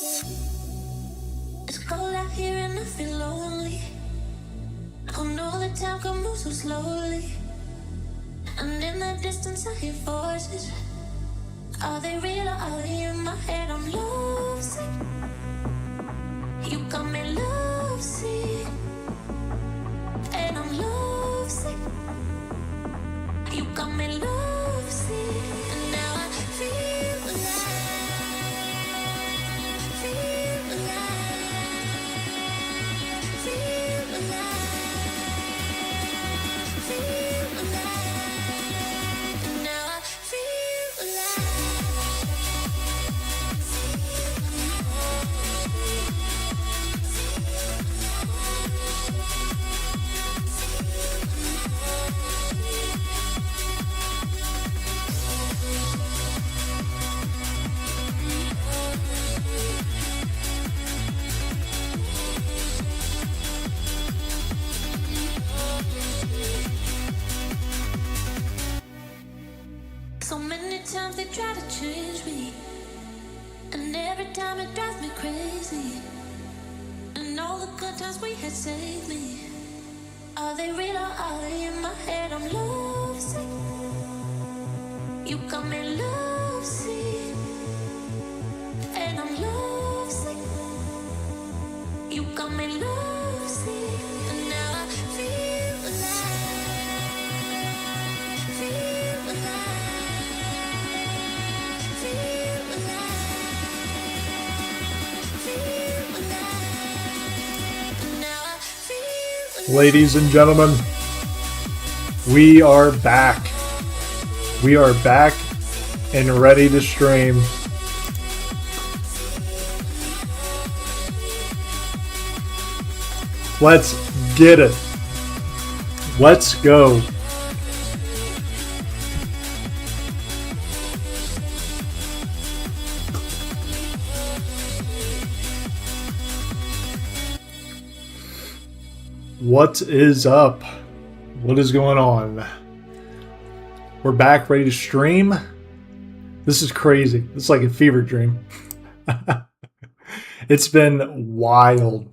It's cold out here and I feel lonely. I know the time can move so slowly, and in the distance I hear voices. Are they real or are they in my head? I'm lovesick. You got me lovesick, and I'm lovesick. You got me lovesick, and now I feel alive, feel alive, feel alive, feel alive, and now I feel alive. So many times they try to change me, and every time it drives me crazy. And all the good times we had saved me. Are they real or are they in my head? I'm lovesick. You got me lovesick, and I'm lovesick. You got me lovesick, and now I feel alive, feel alive, feel alive, feel alive, and now I feel alive. Ladies and gentlemen, we are back. We are back and ready to stream. Let's get it. Let's go. What is up? What is going on? We're back, ready to stream. This is crazy. It's like a fever dream. It's been wild.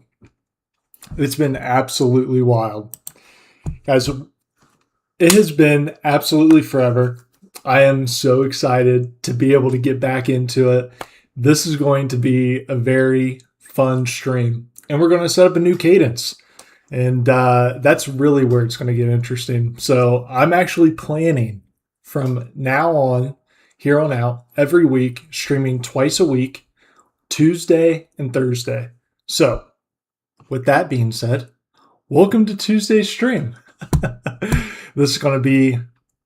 It's been absolutely wild. Guys, it has been absolutely forever. I am so excited to be able to get back into it. This is going to be a very fun stream. And we're going to set up a new cadence. And that's really where it's going to get interesting. So I'm actually planning from now on, here on out, every week, streaming twice a week, Tuesday and Thursday. So with that being said, welcome to Tuesday's stream. This is going to be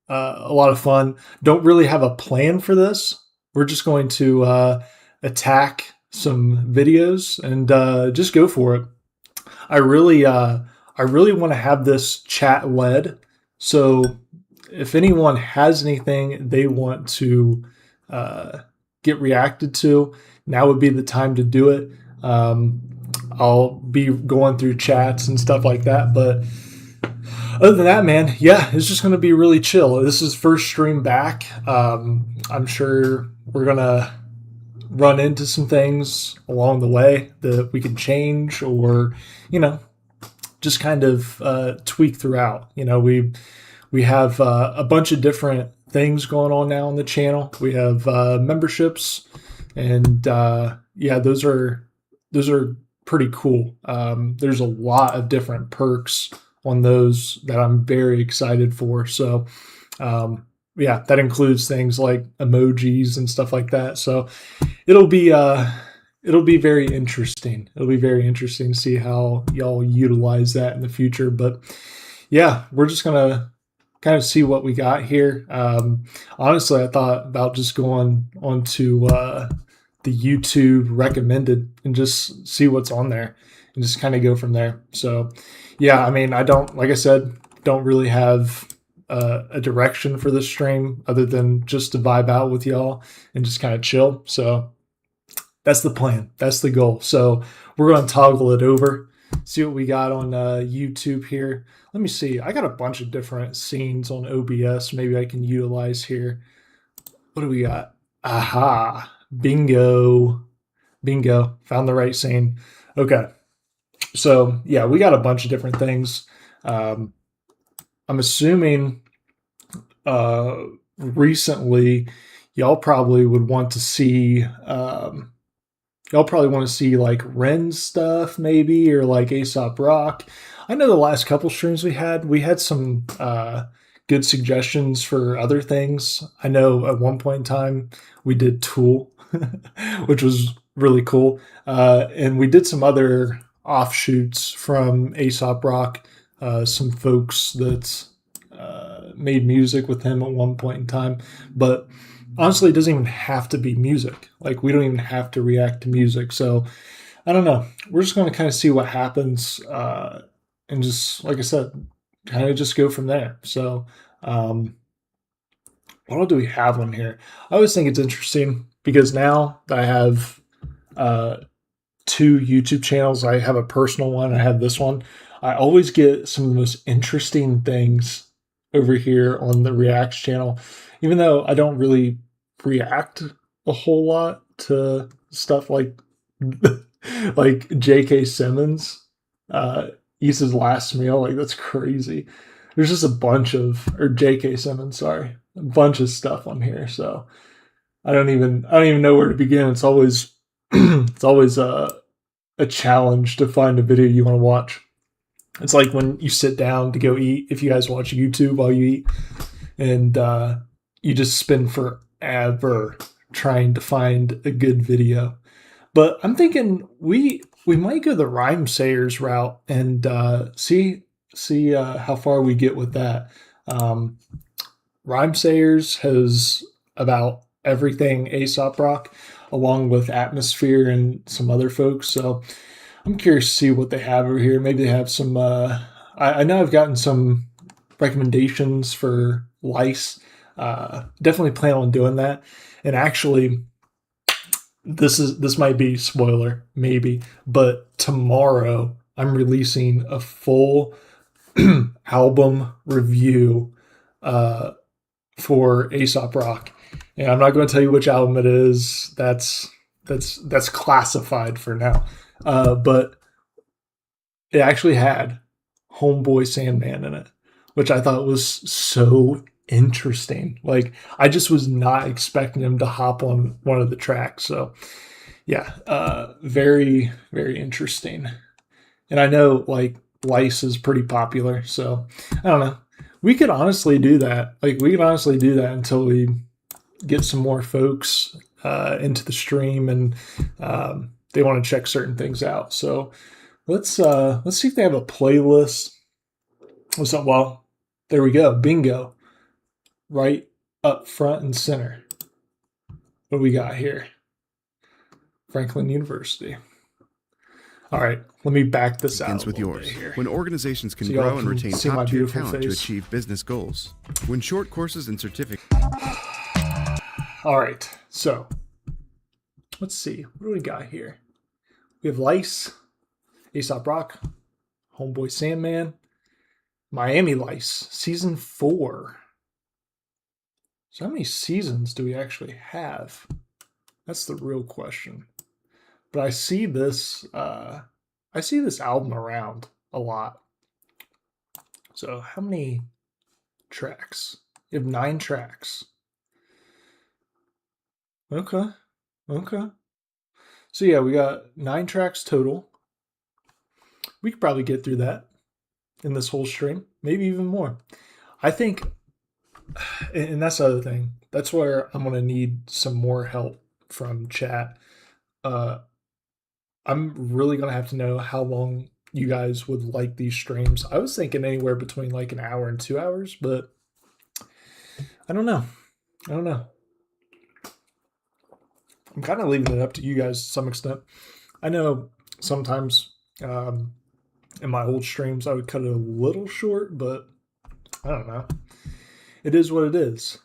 a lot of fun. Don't really have a plan for this. We're just going to attack some videos and just go for it. I really want to have this chat led. So if anyone has anything they want to get reacted to, now would be the time to do it. I'll be going through chats and stuff like that. But other than that, man, yeah, it's just going to be really chill. This is first stream back. I'm sure we're going to run into some things along the way that we can change or, just kind of tweak throughout. We have a bunch of different things going on now on the channel. We have memberships, and those are pretty cool. There's a lot of different perks on those that I'm very excited for. So that includes things like emojis and stuff like that. So it'll be very interesting. It'll be very interesting to see how y'all utilize that in the future. But yeah, we're just gonna kind of see what we got here. Honestly, I thought about just going onto the YouTube recommended and just see what's on there and just kind of go from there. So yeah, I mean, like I said, don't really have a direction for this stream other than just to vibe out with y'all and just kind of chill. So that's the plan. That's the goal. So we're going to toggle it over, see what we got on YouTube here. Let me see. I got a bunch of different scenes on OBS. Maybe I can utilize here. What do we got? Aha. Bingo. Bingo. Found the right scene. Okay. So, yeah, we got a bunch of different things. I'm assuming recently y'all probably would want to see y'all probably want to see like Ren stuff maybe, or like Aesop Rock. I know the last couple streams we had some good suggestions for other things. I know at one point in time we did Tool, which was really cool. And we did some other offshoots from Aesop Rock. Some folks that made music with him at one point in time. But honestly, it doesn't even have to be music. Like, we don't even have to react to music. So I don't know. We're just going to kind of see what happens, and just, like I said, kind of just go from there. So what all do we have on here? I always think it's interesting because now that I have two YouTube channels, I have a personal one, I have this one. I always get some of the most interesting things over here on the Reacts channel, even though I don't really react a whole lot to stuff like like J.K. Simmons eats his last meal. Like, that's crazy. There's just a bunch of, or J.K. Simmons, sorry, a bunch of stuff on here. So I don't even know where to begin. It's always it's always a challenge to find a video you want to watch. It's like when you sit down to go eat, if you guys watch YouTube while you eat, and you just spend forever trying to find a good video. But I'm thinking we might go the rhyme sayers route and see how far we get with that. Rhyme sayers has about everything Aesop Rock, along with Atmosphere and some other folks. So I'm curious to see what they have over here. Maybe they have some. I know I've gotten some recommendations for lice. Definitely plan on doing that. And actually, this might be spoiler, maybe, but tomorrow I'm releasing a full album review for Aesop Rock, and I'm not going to tell you which album it is. That's classified for now. But it actually had Homeboy Sandman in it, which I thought was so interesting. Like, I just was not expecting him to hop on one of the tracks. So yeah, very, very interesting. And I know like Lice is pretty popular, so I don't know. We could honestly do that. Like, we could honestly do that until we get some more folks into the stream, and they want to check certain things out. So let's see if they have a playlist. Well, there we go. Bingo. Right up front and center. What do we got here? Franklin University. All right, let me back this out. Begins with yours. When organizations can grow and retain top-tier talent to achieve business goals. When short courses and certificates. All right, so let's see. What do we got here? We have Lice, Aesop Rock, Homeboy Sandman, Miami Lice, Season 4. So how many seasons do we actually have? That's the real question. But I see this album around a lot. So how many tracks? You have 9 tracks. Okay. So yeah, we got 9 tracks total. We could probably get through that in this whole stream, maybe even more. I think, and that's the other thing. That's where I'm going to need some more help from chat. I'm really going to have to know how long you guys would like these streams. I was thinking anywhere between like an hour and 2 hours, but I don't know. I'm kind of leaving it up to you guys to some extent. I know sometimes in my old streams I would cut it a little short, but I don't know. It is what it is.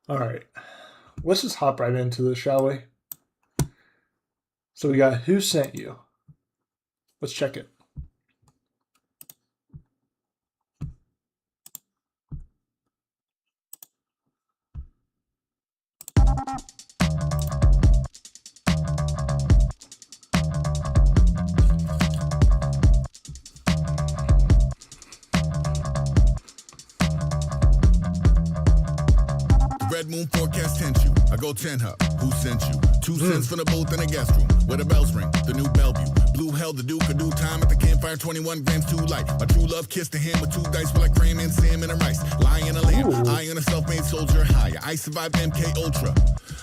All right. Let's just hop right into this, shall we? So we got Who Sent You? Let's check it. phone forecast sent you. I go 10 up. Who sent you? 2 cents for the booth in the guest room where the bells ring. The new Bellevue. Blue hell, the Duke of do time at the campfire. 21 grams too light. My true love kissed the hand with 2 dice for like cram and salmon and rice. Lion a lamb. I am a self-made soldier higher. I survived MK Ultra.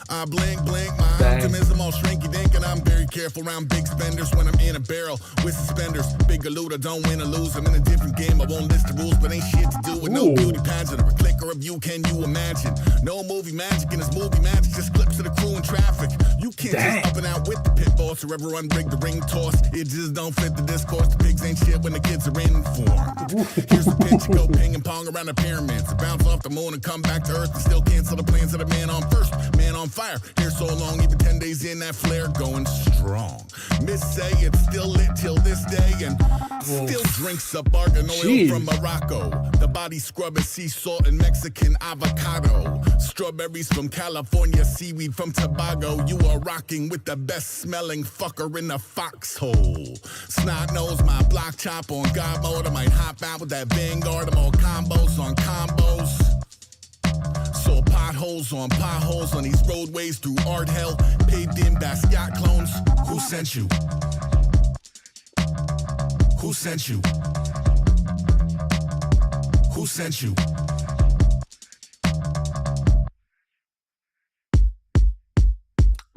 I blink, my optimism all shrinky dink, and I'm very careful around big spenders when I'm in a barrel with suspenders. Big galuda, don't win or lose. I'm in a different game. I won't list the rules, but ain't shit to do with no beauty pageant or a click or a view. Can you imagine? No movie magic in this movie magic, just clips of the crew in traffic. You can't just up and out with the pit boss or ever unrig the ring toss. It just don't fit the discourse. The pigs ain't shit when the kids are informed. Here's the pitch, go ping and pong around the pyramids, bounce off the moon and come back to earth and still cancel the plans of the man on first, man on fire. Here so long, even 10 days in, that flare going strong. Miss say it's still lit till this day, and still drinks up argan oil from Morocco. The body scrub is sea salt and Mexican avocado. Strawberries from California, seaweed from Tobago. You are rocking with the best smelling fucker in the foxhole. Snot nose, my block chop on God mode. I might hop out with that Vanguard. I'm all combos on combos. So potholes on these roadways through art hell, paved in Basquiat clones. Who sent you? Who sent you? Who sent you?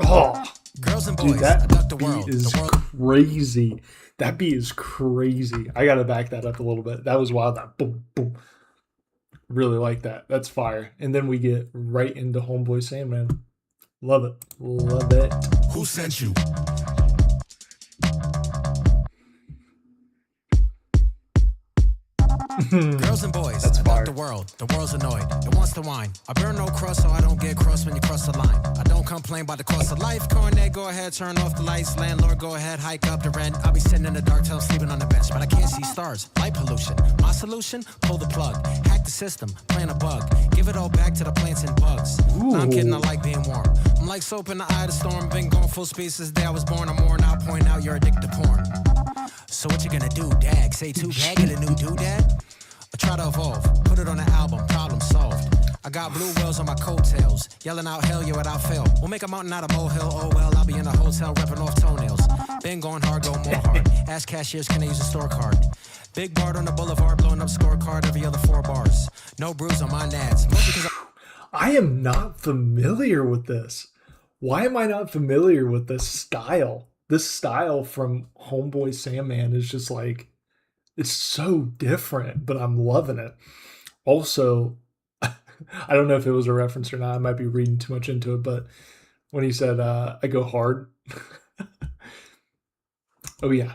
Oh, girls and boys, dude, that the beat world. is crazy. That beat is crazy. I gotta back that up a little bit. That was wild. That boom, boom. Really like that. That's fire. And then we get right into Homeboy Sandman. Love it. Love it. Who sent you? Girls and boys, the world. The world's annoyed. It wants to whine. I burn no crust so I don't get cross when you cross the line. I don't complain about the cost of life. Coronet, go ahead, turn off the lights. Landlord, go ahead, hike up the rent. I'll be sitting in the dark till sleeping on the bench, but I can't see stars. Light pollution. My solution? Pull the plug. Hack the system. Plant a bug. Give it all back to the plants and bugs. No, I'm kidding, I like being warm. I'm like soap in the eye of the storm. Been going full speed since the day I was born. I'm worn out, point out you're addicted to porn. So what you gonna do, Dag? Say 2 bag and a new doodad? Or try to evolve, put it on an album, problem solved. I got blue whales on my coattails, yelling out hell yeah without fail. We'll make a mountain out of molehill, oh well, I'll be in a hotel repping off toenails. Been going hard, go more hard. Ask cashiers, can I use a store card? Big Bart on the boulevard, blowing up scorecard every other 4 bars. No bruise on my nads. I am not familiar with this. Why am I not familiar with this style? This style from Homeboy Sandman is just like, it's so different, but I'm loving it. Also, I don't know if it was a reference or not. I might be reading too much into it, but when he said, I go hard. Oh yeah.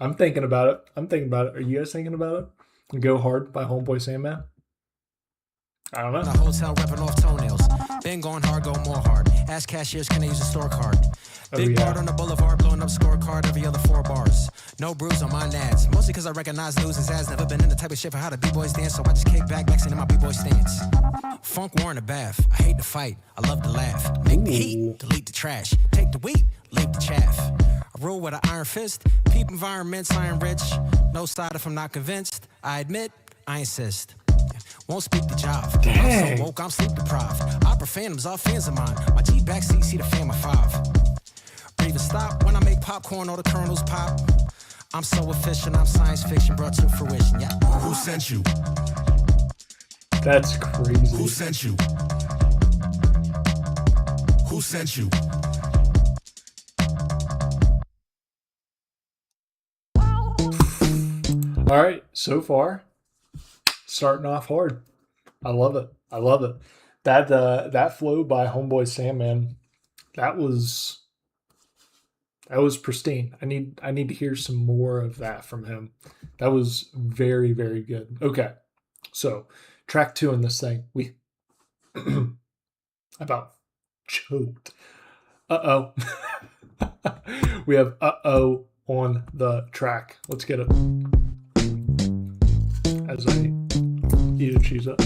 I'm thinking about it. Are you guys thinking about it? Go Hard by Homeboy Sandman? I don't know. A hotel repping off toenails. Been going hard, go more hard. Ask cashiers, can I use a store card? Big Bart on the boulevard, blowing up scorecard every other 4 bars. No bruise on my nads. Mostly cause I recognize losers as never been in the type of shit for how the B-boys dance, so I just kick back, maxing in my B-boy stance. Funk war in the bath. I hate to fight. I love to laugh. Make the heat, delete the trash. Take the wheat, leave the chaff. I rule with an iron fist. Peep environments, I am rich. No side if I'm not convinced. I admit, I insist. Won't speak the jive. I'm so woke, I'm sleep deprived. Opera phantoms, all fans of mine. My G backseat, see the fam of 5. Breathe and stop when I make popcorn, all the kernels pop. I'm so efficient, I'm science fiction brought to fruition. Yeah. Who sent you? That's crazy. Who sent you? Who sent you? All right, so far, starting off hard. I love it. That flow by Homeboy Sandman, that was pristine. I need to hear some more of that from him. That was very, very good. Okay, so track 2 in this thing, we about choked. We have on the track. Let's get it. As I eat a cheese up.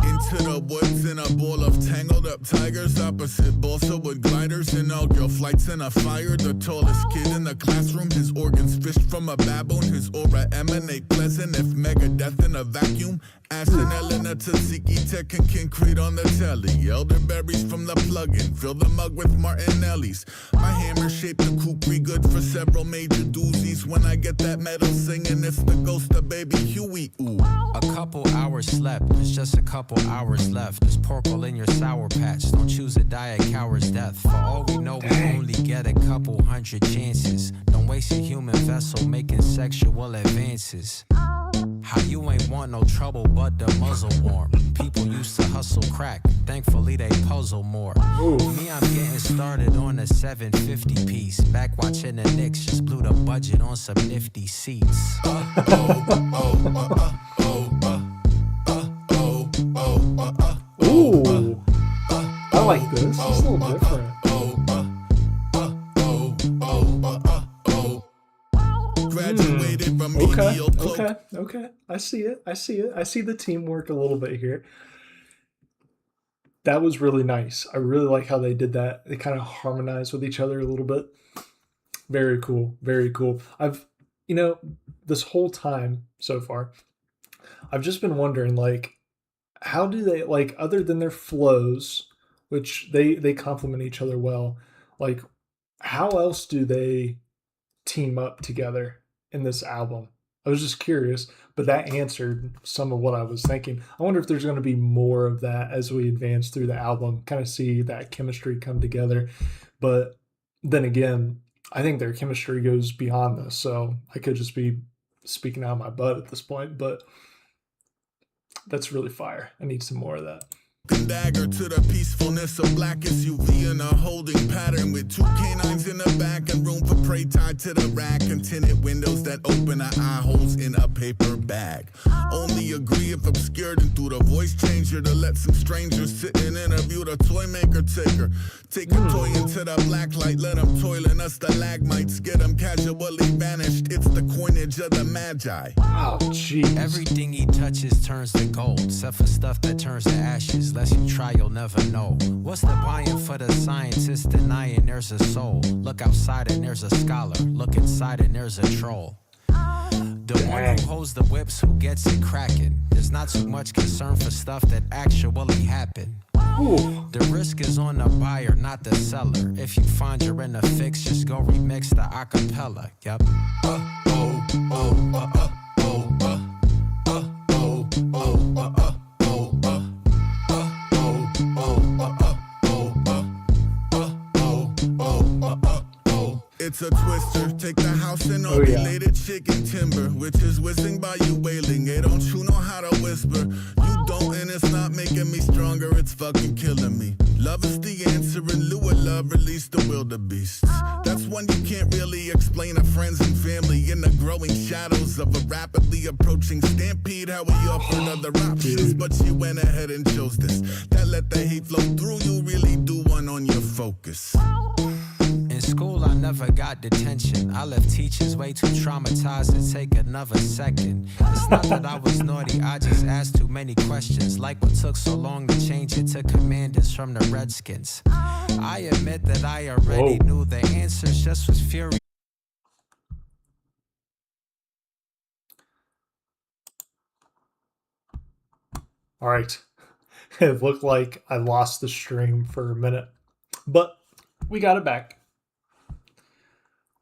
Into the wood nuts in a bowl of tangled up tigers. Opposite balsa wood gliders and all girl flights in a fire. The tallest kid in the classroom, his organs fished from a baboon. His aura emanate pleasant if Megadeth in a vacuum. Ash and Elena Tzatziki, Tech and Concrete on the telly. Elderberries from the plug-in, fill the mug with Martinelli's. My hammer shaped the kukri, good for several major doozies. When I get that metal singing, it's the ghost of baby Huey. Ooh. A couple hours slept, there's just a couple hours left. There's porkle in your sour patch, don't choose to die a coward's death. For all we know, we only get a couple hundred chances. Don't waste your human vessel making sexual advances. How you ain't want no trouble but the muzzle warm. People used to hustle crack, thankfully they puzzle more. Me, I'm getting started on a 750 piece. Back watching the Knicks, just blew the budget on some nifty seats. Ooh, I like this. It's a little different. Graduated from Okay. I see it. I see the teamwork a little bit here. That was really nice. I really like how they did that. They kind of harmonized with each other a little bit. Very cool. Very cool. This whole time so far, I've just been wondering, like, how do they, like, other than their flows, which they complement each other well, like, how else do they team up together in this album? I was just curious, but that answered some of what I was thinking. I wonder if there's going to be more of that as we advance through the album, kind of see that chemistry come together. But then again, I think their chemistry goes beyond this, so I could just be speaking out of my butt at this point, but that's really fire. I need some more of that. Dagger to the peacefulness of black SUV in a holding pattern with two canines in the back and room for prey tied to the rack and tinted windows that open our eye holes in a paper bag. Only agree if obscured and through the voice changer to let some strangers sit and interview the toy maker taker. Take a toy into the black light, let them toil in us stalagmites, get them casually vanished. It's the coinage of the magi. Oh, jeez. Everything he touches turns to gold, except for stuff that turns to ashes. Unless you try, you'll never know. What's the buy-in for the scientist denying there's a soul? Look outside and there's a scholar. Look inside and there's a troll. The one who holds the whips, who gets it cracking. There's not too much concern for stuff that actually happened. Ooh. The risk is on the buyer, not the seller. If you find you're in a fix, just go remix the acapella. Yep. It's a twister, take the house and all related chicken timber, which is whizzing by you wailing. Hey, don't you know how to whisper? You don't, and it's not making me stronger, it's fucking killing me. Love is the answer, in lieu of love, release the wildebeests. That's one you can't really explain to friends and family in the growing shadows of a rapidly approaching stampede. How we offered other options, but you went ahead and chose this. That let the hate flow through you, really do one on your focus. In school, I never got detention. I left teachers way too traumatized to take another second. It's not that I was naughty, I just asked too many questions. Like what took so long to change it to commanders from the Redskins. I admit that I already knew the answers, just was furious. All right. It looked like I lost the stream for a minute, but we got it back.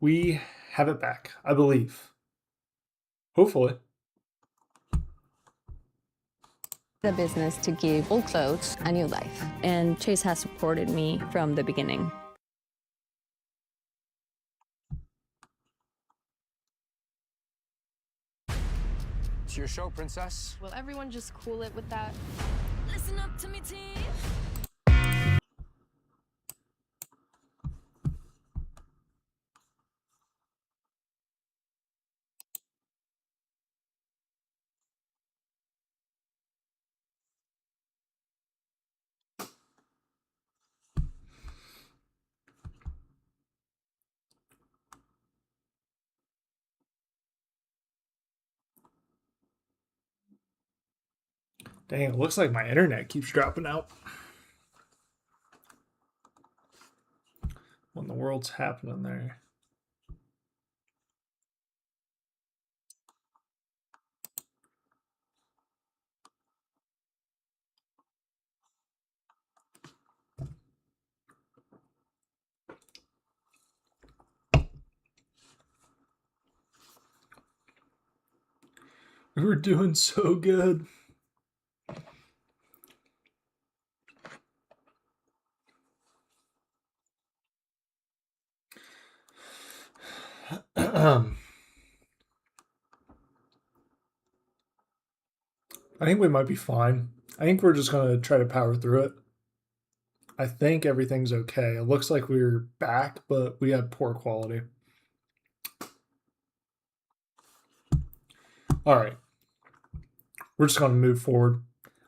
We have it back, I believe. Hopefully. The business to give old clothes a new life. And Chase has supported me from the beginning. It's your show, princess. Will everyone just cool it with that? Listen up to me, team. Dang, it looks like my internet keeps dropping out. What in the world's happening there? We were doing so good. I think we might be fine. I think we're just going to try to power through it. I think everything's okay. It looks like we're back, but we had poor quality. All right. We're just going to move forward.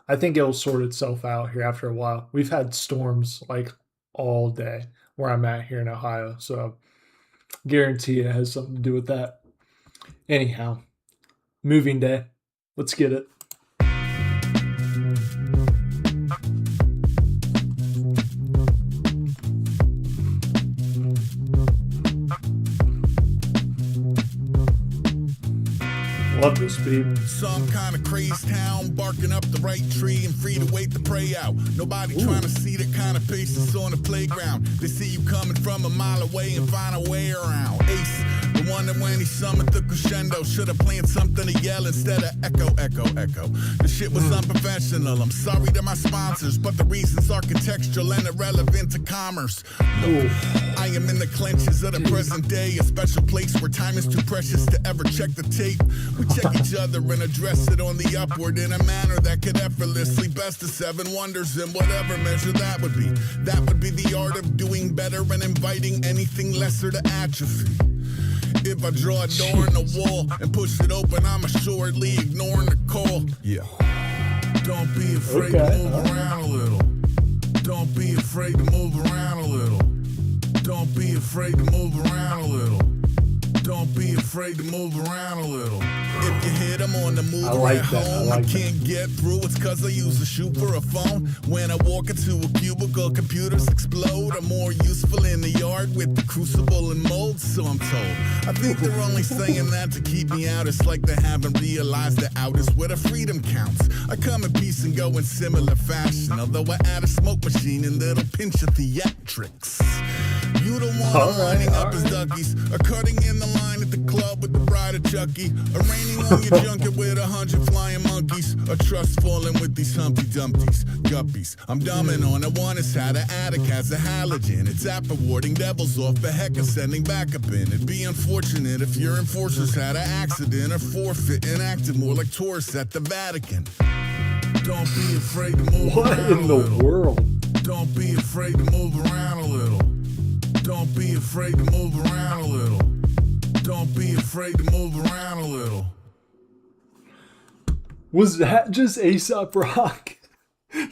I think it'll sort itself out here after a while. We've had storms like all day where I'm at here in Ohio, so guarantee it has something to do with that. Anyhow, moving day. Let's get it. Love this beat. Some kind of crazed town, barking up the right tree and free to wait to pray out. Nobody trying to see the kind of patience on the playground. They see you coming from a mile away and find a way around. Ace, the one that when he summoned the crescendo, should have planned something to yell instead of echo, echo, echo. The shit was unprofessional. I'm sorry to my sponsors, but the reasons are contextual and irrelevant to commerce. Look, I am in the clenches of the present day, a special place where time is too precious to ever check the tape. We check each other and address it on the upward in a manner that could effortlessly best the seven wonders in whatever measure that would be. That would be the art of doing better and inviting anything lesser to atrophy. If I draw a door in the wall and push it open, I'm assuredly ignoring the call. Yeah. Don't be afraid to move around a little. Don't be afraid to move around a little. Don't be afraid to move around a little. Don't be afraid to move around a little. If you hit them on the move at home, I can't get through. It's cause I use a shoe for a phone. When I walk into a cubicle, computers explode. I'm more useful in the yard with the crucible and mold, so I'm told. I think they're only saying that to keep me out. It's like they haven't realized the out is where the freedom counts. I come in peace and go in similar fashion, although I add a smoke machine and little pinch of theatrics. You don't want lining up as duckies, or cutting in the line at the club with the bride of Chucky, or raining on your junket with 100 flying monkeys, or trust falling with these Humpty Dumpties, guppies. I'm dumbing on it. One is how the attic has a halogen. It's app warding devils off the heck of sending backup in. It'd be unfortunate if your enforcers had an accident or forfeit and acted more like tourists at the Vatican. Don't be afraid to move around a little. What in the world? Don't be afraid to move around a little. Don't be afraid to move around a little. Don't be afraid to move around a little. Was that just A$AP Rock?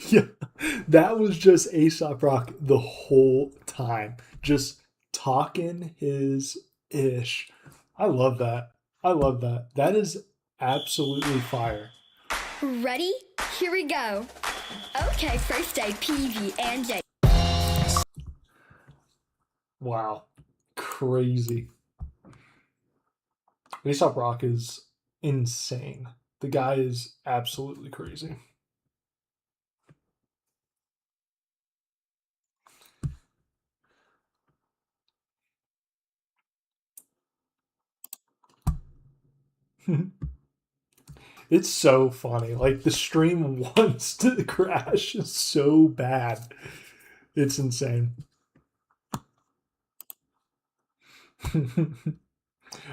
Yeah, that was just A$AP Rock the whole time. Just talking his ish. I love that. I love that. That is absolutely fire. Ready? Here we go. Okay, first day, PV and J. Wow. Crazy. A$AP Rock is insane. The guy is absolutely crazy. It's so funny. Like, the stream wants to crash so bad. It's insane.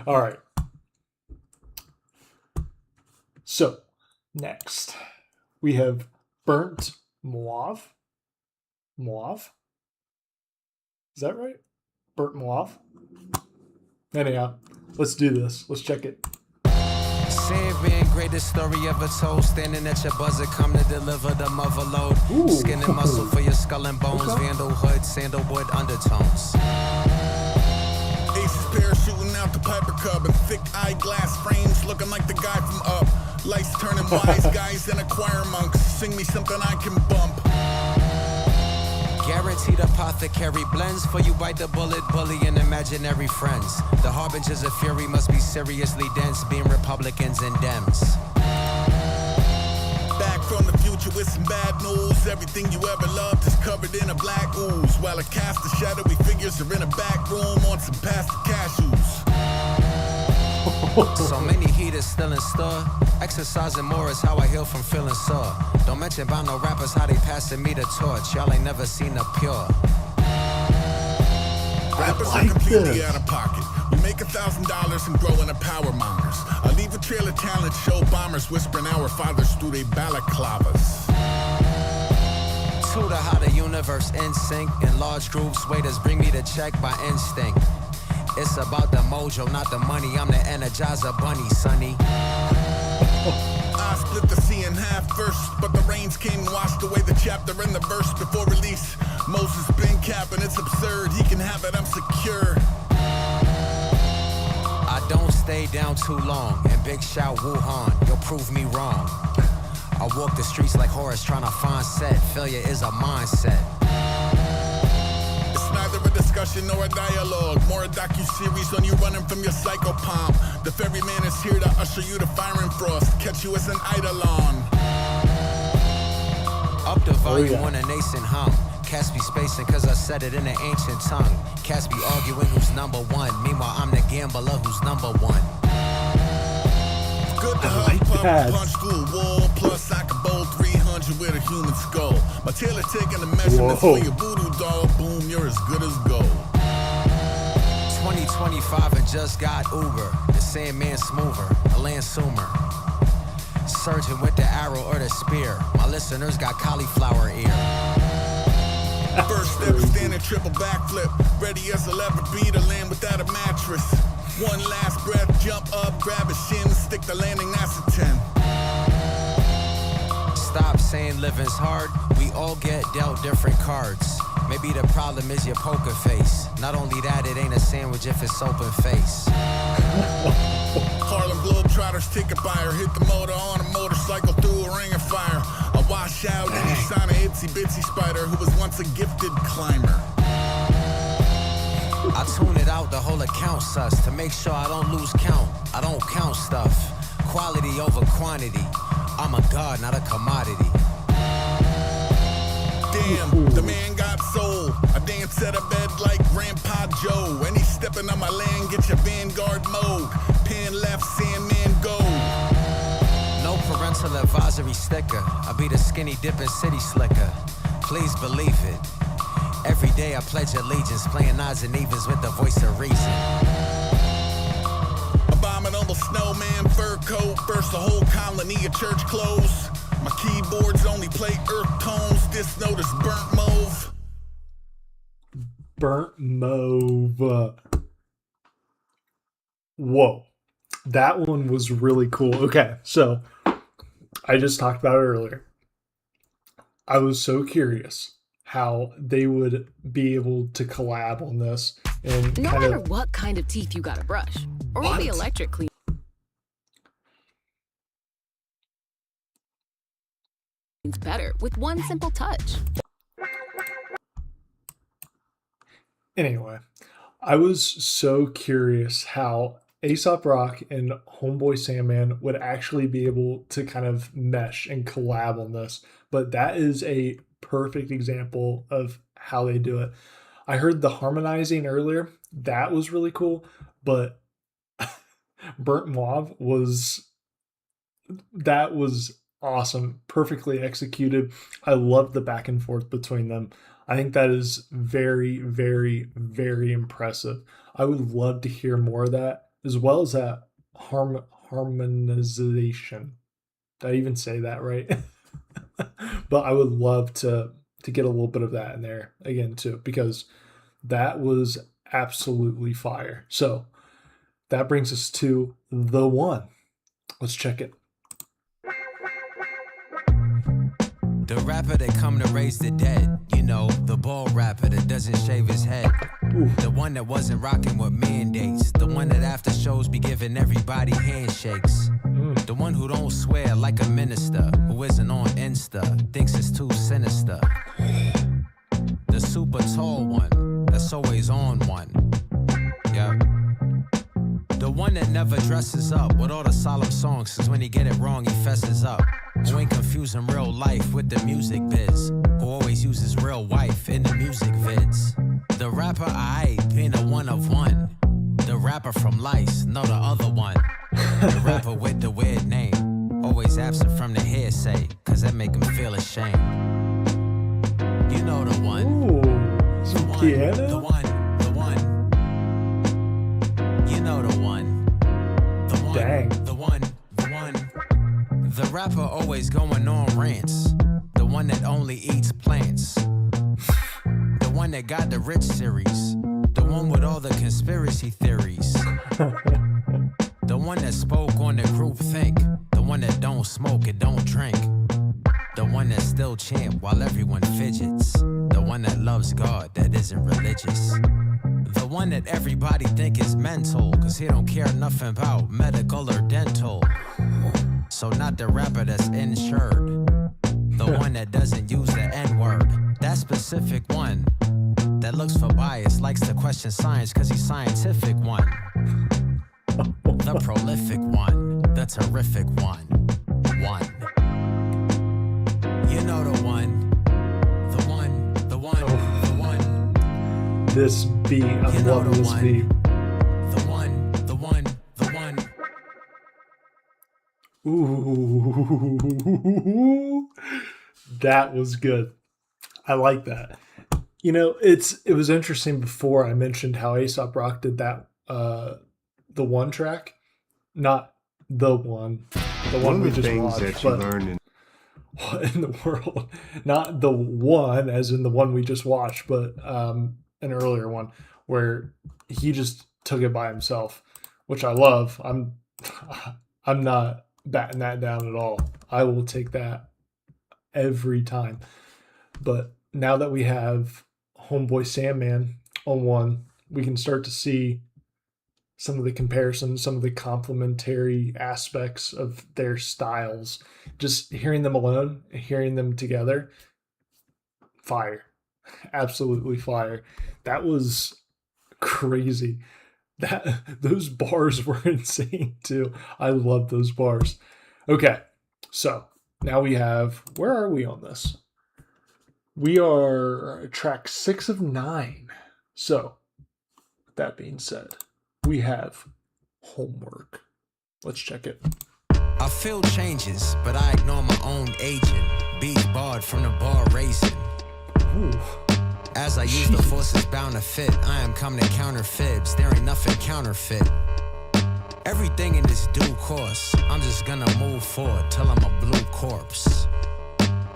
All right. So, next, we have burnt mauve. Mauve? Is that right? Burnt mauve? Anyhow, let's do this. Let's check it. Sandman, greatest story ever told. Standing at your buzzer, come to deliver the mother load. Skin and muscle for your skull and bones. Okay. Vandal hood, sandalwood undertones. Aces parachuting out the Piper Cub and thick eyeglass frames looking like the guy from Up. Lights turning wise guys and choir monks. Sing me something I can bump. Guaranteed apothecary blends for you bite the bullet, bully and imaginary friends. The harbingers of fury must be seriously dense, being Republicans and Dems. Back from the future with some bad news. Everything you ever loved is covered in a black ooze. While a cast of shadowy figures are in a back room on some pasta cashews. So many heaters still in store. Exercising more is how I heal from feeling sore. Don't mention about no rappers, how they passing me the torch. Y'all ain't never seen a pure. Rappers are completely out of pocket. We make $1,000 and grow into power mongers. I leave a trail of talent, show bombers whispering our fathers through they balaclavas. To the how the universe in sync. In large groups, waiters bring me the check by instinct. It's about the mojo, not the money. I'm the Energizer Bunny, sonny. I split the sea in half first, but the rains came and washed away the chapter and the verse before release. Moses been capping, it's absurd. He can have it, I'm secure. I don't stay down too long. And big shout Wuhan, you'll prove me wrong. I walk the streets like Horace trying to find set. Failure is a mindset. Neither a discussion nor a dialogue, more a docu-series on you running from your psychopomp. The ferryman is here to usher you to fire and frost, catch you as an eidolon. Up the volume on a nascent hum. Cats be spacing cause I said it in an ancient tongue. Cats be arguing who's number one. Meanwhile, I'm the gambler who's number one. Good to huff, pump, punch through a wall. Plus, I can bowl 300 with a human skull. My tailor taking the measurements for your voodoo doll. Boom, you're as good as gold. 2025 and just got Uber. The Sandman smoother, a Lansumer. Surgeon with the arrow or the spear. My listeners got cauliflower ear. First ever standing triple backflip. Ready as I'll ever be to land without a mattress. One last breath, jump up, grab a shin, stick the landing, that's a 10. Stop saying living's hard. We all get dealt different cards. Maybe the problem is your poker face. Not only that, it ain't a sandwich if it's open face. Harlem Globetrotters ticket buyer. Hit the motor on a motorcycle through a ring of fire. I wash out any sign of itsy bitsy spider who was once a gifted climber. I tune it out, the whole account sus. To make sure I don't lose count. I don't count stuff. Quality over quantity. I'm a god, not a commodity. Damn, the man got soul. I dance at a bed like Grandpa Joe. Any stepping on my land, get your Vanguard mode. Pen left, Sandman go. No parental advisory sticker. I be the skinny dipping city slicker. Please believe it. Every day I pledge allegiance, playing odds and evens with the voice of reason. Abominable snowman, fur coat, burst a whole colony of church clothes. My keyboards only play earth tones, this note is burnt mauve. Burnt mauve. Whoa. That one was really cool. Okay, so I just talked about it earlier. I was so curious how they would be able to collab on this. And no matter what kind of teeth you gotta brush, or maybe electric clean. It's better with one simple touch. Anyway, I was so curious how A$AP Rock and Homeboy Sandman would actually be able to kind of mesh and collab on this. But that is a perfect example of how they do it. I heard the harmonizing earlier. That was really cool. But Burnt Mauve was awesome. Perfectly executed. I love the back and forth between them. I think that is very, very, very impressive. I would love to hear more of that, as well as that harmonization. Did I even say that right? But I would love to get a little bit of that in there again too, because that was absolutely fire. So that brings us to the one. Let's check it. The rapper that come to raise the dead, you know, the ball rapper that doesn't shave his head. The one that wasn't rocking with mandates, the one that after shows be giving everybody handshakes. The one who don't swear like a minister, who isn't on Insta, thinks it's too sinister. The super tall one, that's always on one. Yeah. The one that never dresses up with all the solemn songs, cause when he get it wrong, he fesses up. Who ain't confusing real life with the music biz, who always uses real wife in the music vids. The rapper I being a one of one. The rapper from Lice, no the other one. The rapper with the weird name, always absent from the hearsay, cause that make him feel ashamed. You know the one. Ooh, some piano? The one. You know the one. The one. Dang. The one. The rapper always going on rants. The one that only eats plants. The one that got the rich series. The one with all the conspiracy theories. The one that spoke on the group think. The one that don't smoke and don't drink. The one that still chant while everyone fidgets. The one that loves God that isn't religious. The one that everybody think is mental, cause he don't care nothing about medical or dental. So not the rapper that's insured. The one that doesn't use the N-word. That specific one that looks for bias, likes to question science cause he's scientific one. The prolific one, the terrific one. You know the one. The one. This beat, I'm loving this beat. The one. Ooh, that was good. I like that. You know, it was interesting before I mentioned how A$AP Rock did that, the one track, not the one we just watched, that you learned in the world, not the one as in the one we just watched, but an earlier one where he just took it by himself, which I love. I'm not batting that down at all. I will take that every time. But now that we have Homeboy Sandman on one, we can start to see some of the comparisons, some of the complementary aspects of their styles. Just hearing them alone, hearing them together, fire. Absolutely fire. That was crazy. Those bars were insane too. I love those bars. Okay, so now we have, where are we on this? We are track 6 of 9. So, with that being said, we have Homework. Let's check it. I feel changes, but I ignore my own agent. Beats barred from the bar racing. Ooh. As I use the forces bound to fit, I am come to counter fibs. There ain't nothing counterfeit. Everything in this due course. I'm just gonna move forward till I'm a blue corpse.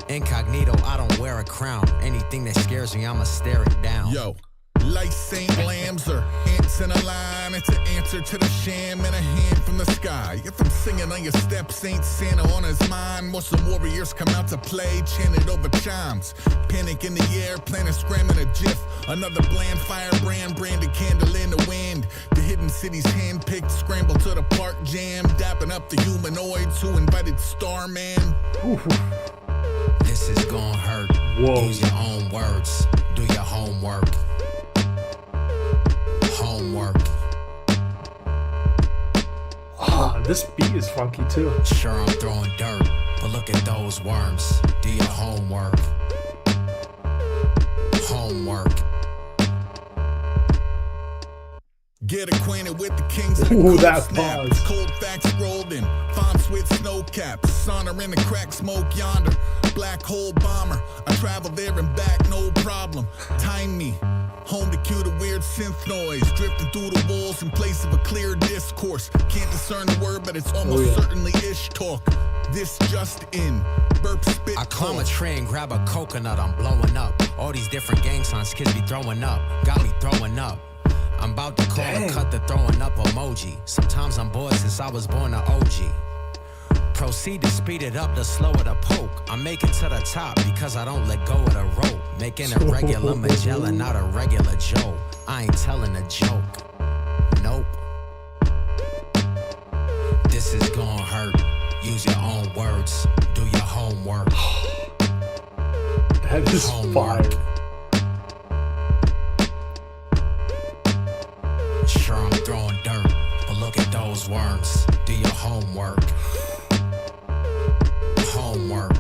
Incognito, I don't wear a crown. Anything that scares me, I'ma stare it down. Yo, lights ain't lambs or ants in a line. It's an answer to the sham and a hand from the sky. If I'm singing on your steps, ain't Santa on his mind. Watch some warriors come out to play, chanted over chimes. Panic in the air, planet scrambling a GIF. Another bland firebrand, branded candle in the wind. The hidden city's handpicked, scramble to the park jam. Dapping up the humanoids who invited Starman. This is gonna hurt. Whoa. Use your own words. Do your homework. Homework. This beat is funky too. Sure, I'm throwing dirt, but look at those worms. Do your homework. Homework. Get acquainted with the kings of the Ooh, cold that snap. pause. Cold facts rolled in, fonts with snow caps. Sauna in the crack smoke yonder. Black hole bomber. I travel there and back, no problem. Time me. Home to cue the weird synth noise. Drifting through the walls in place of a clear discourse. Can't discern the word, but it's almost certainly ish talk. This just in. Burp spit. I climb a tree and grab a coconut, I'm blowing up. All these different gang signs kids be throwing up. Got me throwing up. I'm about to call a cut the throwing up emoji. Sometimes I'm bored since I was born an OG. Proceed to speed it up, the slower the poke. I make it to the top because I don't let go of the rope. Making a regular Magellan, not a regular Joe. I ain't telling a joke. Nope. This This is gonna hurt. Use your own words. Do your homework. That is fire. Sure, I'm throwing dirt, but look at those worms. Do your homework. Homework.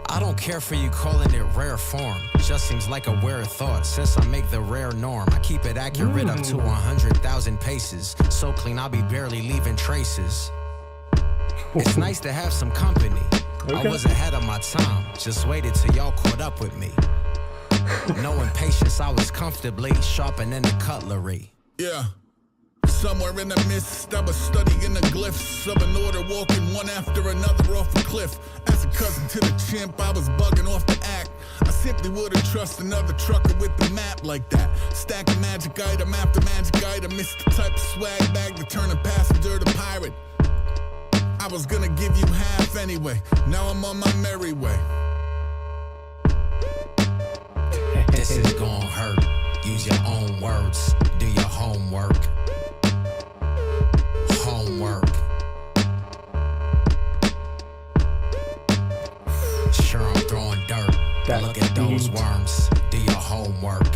I don't care for you calling it rare form. Just seems like a weird thought since I make the rare norm. I keep it accurate up to 100,000 paces. So clean I'll be barely leaving traces. It's nice to have some company. I was ahead of my time. Just waited till y'all caught up with me. No impatience, I was comfortably sharpening the cutlery. Yeah. Somewhere in the mist, I was studying the glyphs of an order, walking one after another off a cliff. As a cousin to the chimp, I was bugging off the act. I simply wouldn't trust another trucker with the map like that. Stacking magic item after magic item. It's the type of swag bag to turn a passenger to pirate. I was gonna give you half anyway. Now I'm on my merry way. This is gonna hurt. Use your own words. Do your homework. Homework. Sure, I'm throwing dirt. Look at those worms. Do your homework.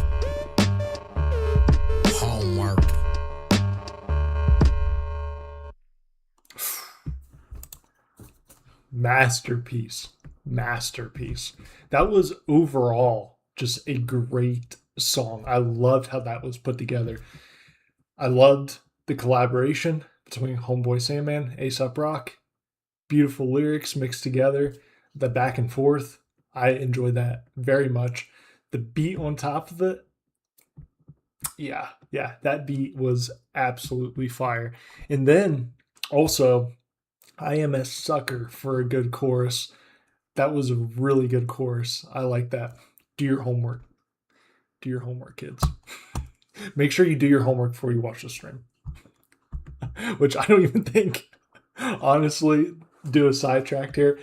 Homework. Masterpiece. Masterpiece. That was overall just a great song. I loved how that was put together. I loved the collaboration between Homeboy Sandman, A$AP Rock. Beautiful lyrics mixed together. The back and forth. I enjoyed that very much. The beat on top of it. Yeah, that beat was absolutely fire. And then also, I am a sucker for a good chorus. That was a really good chorus. I like that. Do your homework. Do your homework, kids. Make sure you do your homework before you watch the stream. Which I don't even think, honestly, do a sidetrack here.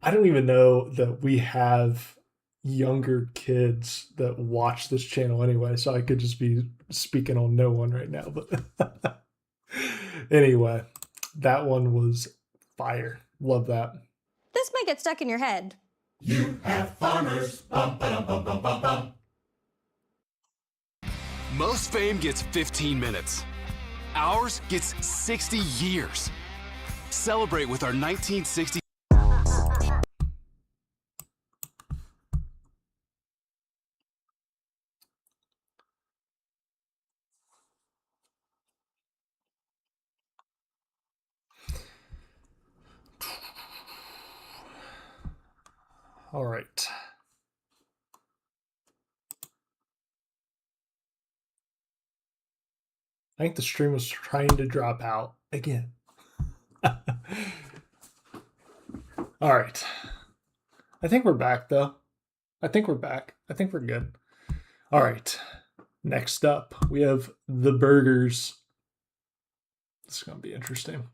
I don't even know that we have younger kids that watch this channel anyway, so I could just be speaking on no one right now. But anyway, that one was fire. Love that. This might get stuck in your head. You have farmers. Bum, ba-dum, bum, bum, bum, bum. Most fame gets 15 minutes. Ours gets 60 years. Celebrate with our 1960. All right. I think the stream was trying to drop out again. All right. I think we're back, though. I think we're back. I think we're good. All right. Next up, we have the burgers. This is going to be interesting.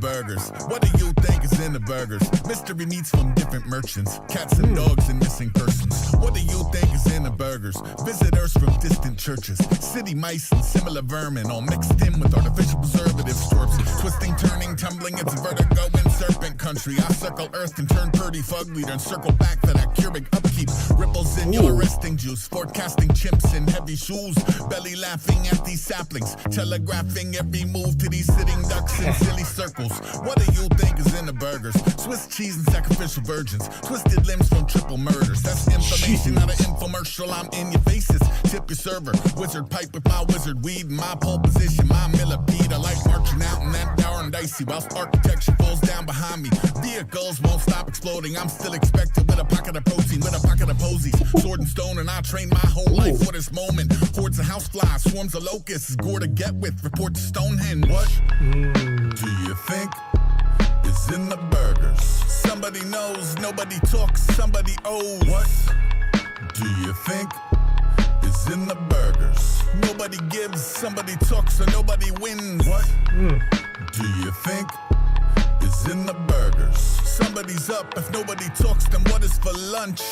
Burgers. What do you think is in the burgers? Mystery meats from different merchants, cats and dogs and missing persons. What do you think is in the burgers? Visitors from distant churches, city mice and similar vermin, all mixed in with artificial preservatives. Twerps, twisting, turning, tumbling, it's vertigo in serpent country. I circle earth and turn purdy fugly, then circle back for that Keurig upkeep. Ripples in your resting juice, forecasting chimps in heavy shoes, belly laughing at these saplings, telegraphing every move to these sitting ducks in silly circles. What do you think is in the burgers? Swiss cheese and sacrificial virgins, twisted limbs from triple murders. That's information, not an infomercial. I'm in your faces. Tip your server, wizard pipe with my wizard weed, my pole position, my millipede. I like marching out in that darn dicey whilst architecture falls down behind me. Vehicles won't stop exploding. I'm still expected with a pocket of protein, with a pocket of posies, sword and stone, and I trained my whole life for this moment. Hordes of houseflies, swarms of locusts, gore to get with. Report to Stonehenge. What do you think is in the burgers? Somebody knows, nobody talks, somebody owes. What do you think is is in the burgers. Nobody gives, somebody talks, so nobody wins. What do you think is in the burgers? Somebody's up, if nobody talks, then what is for lunch?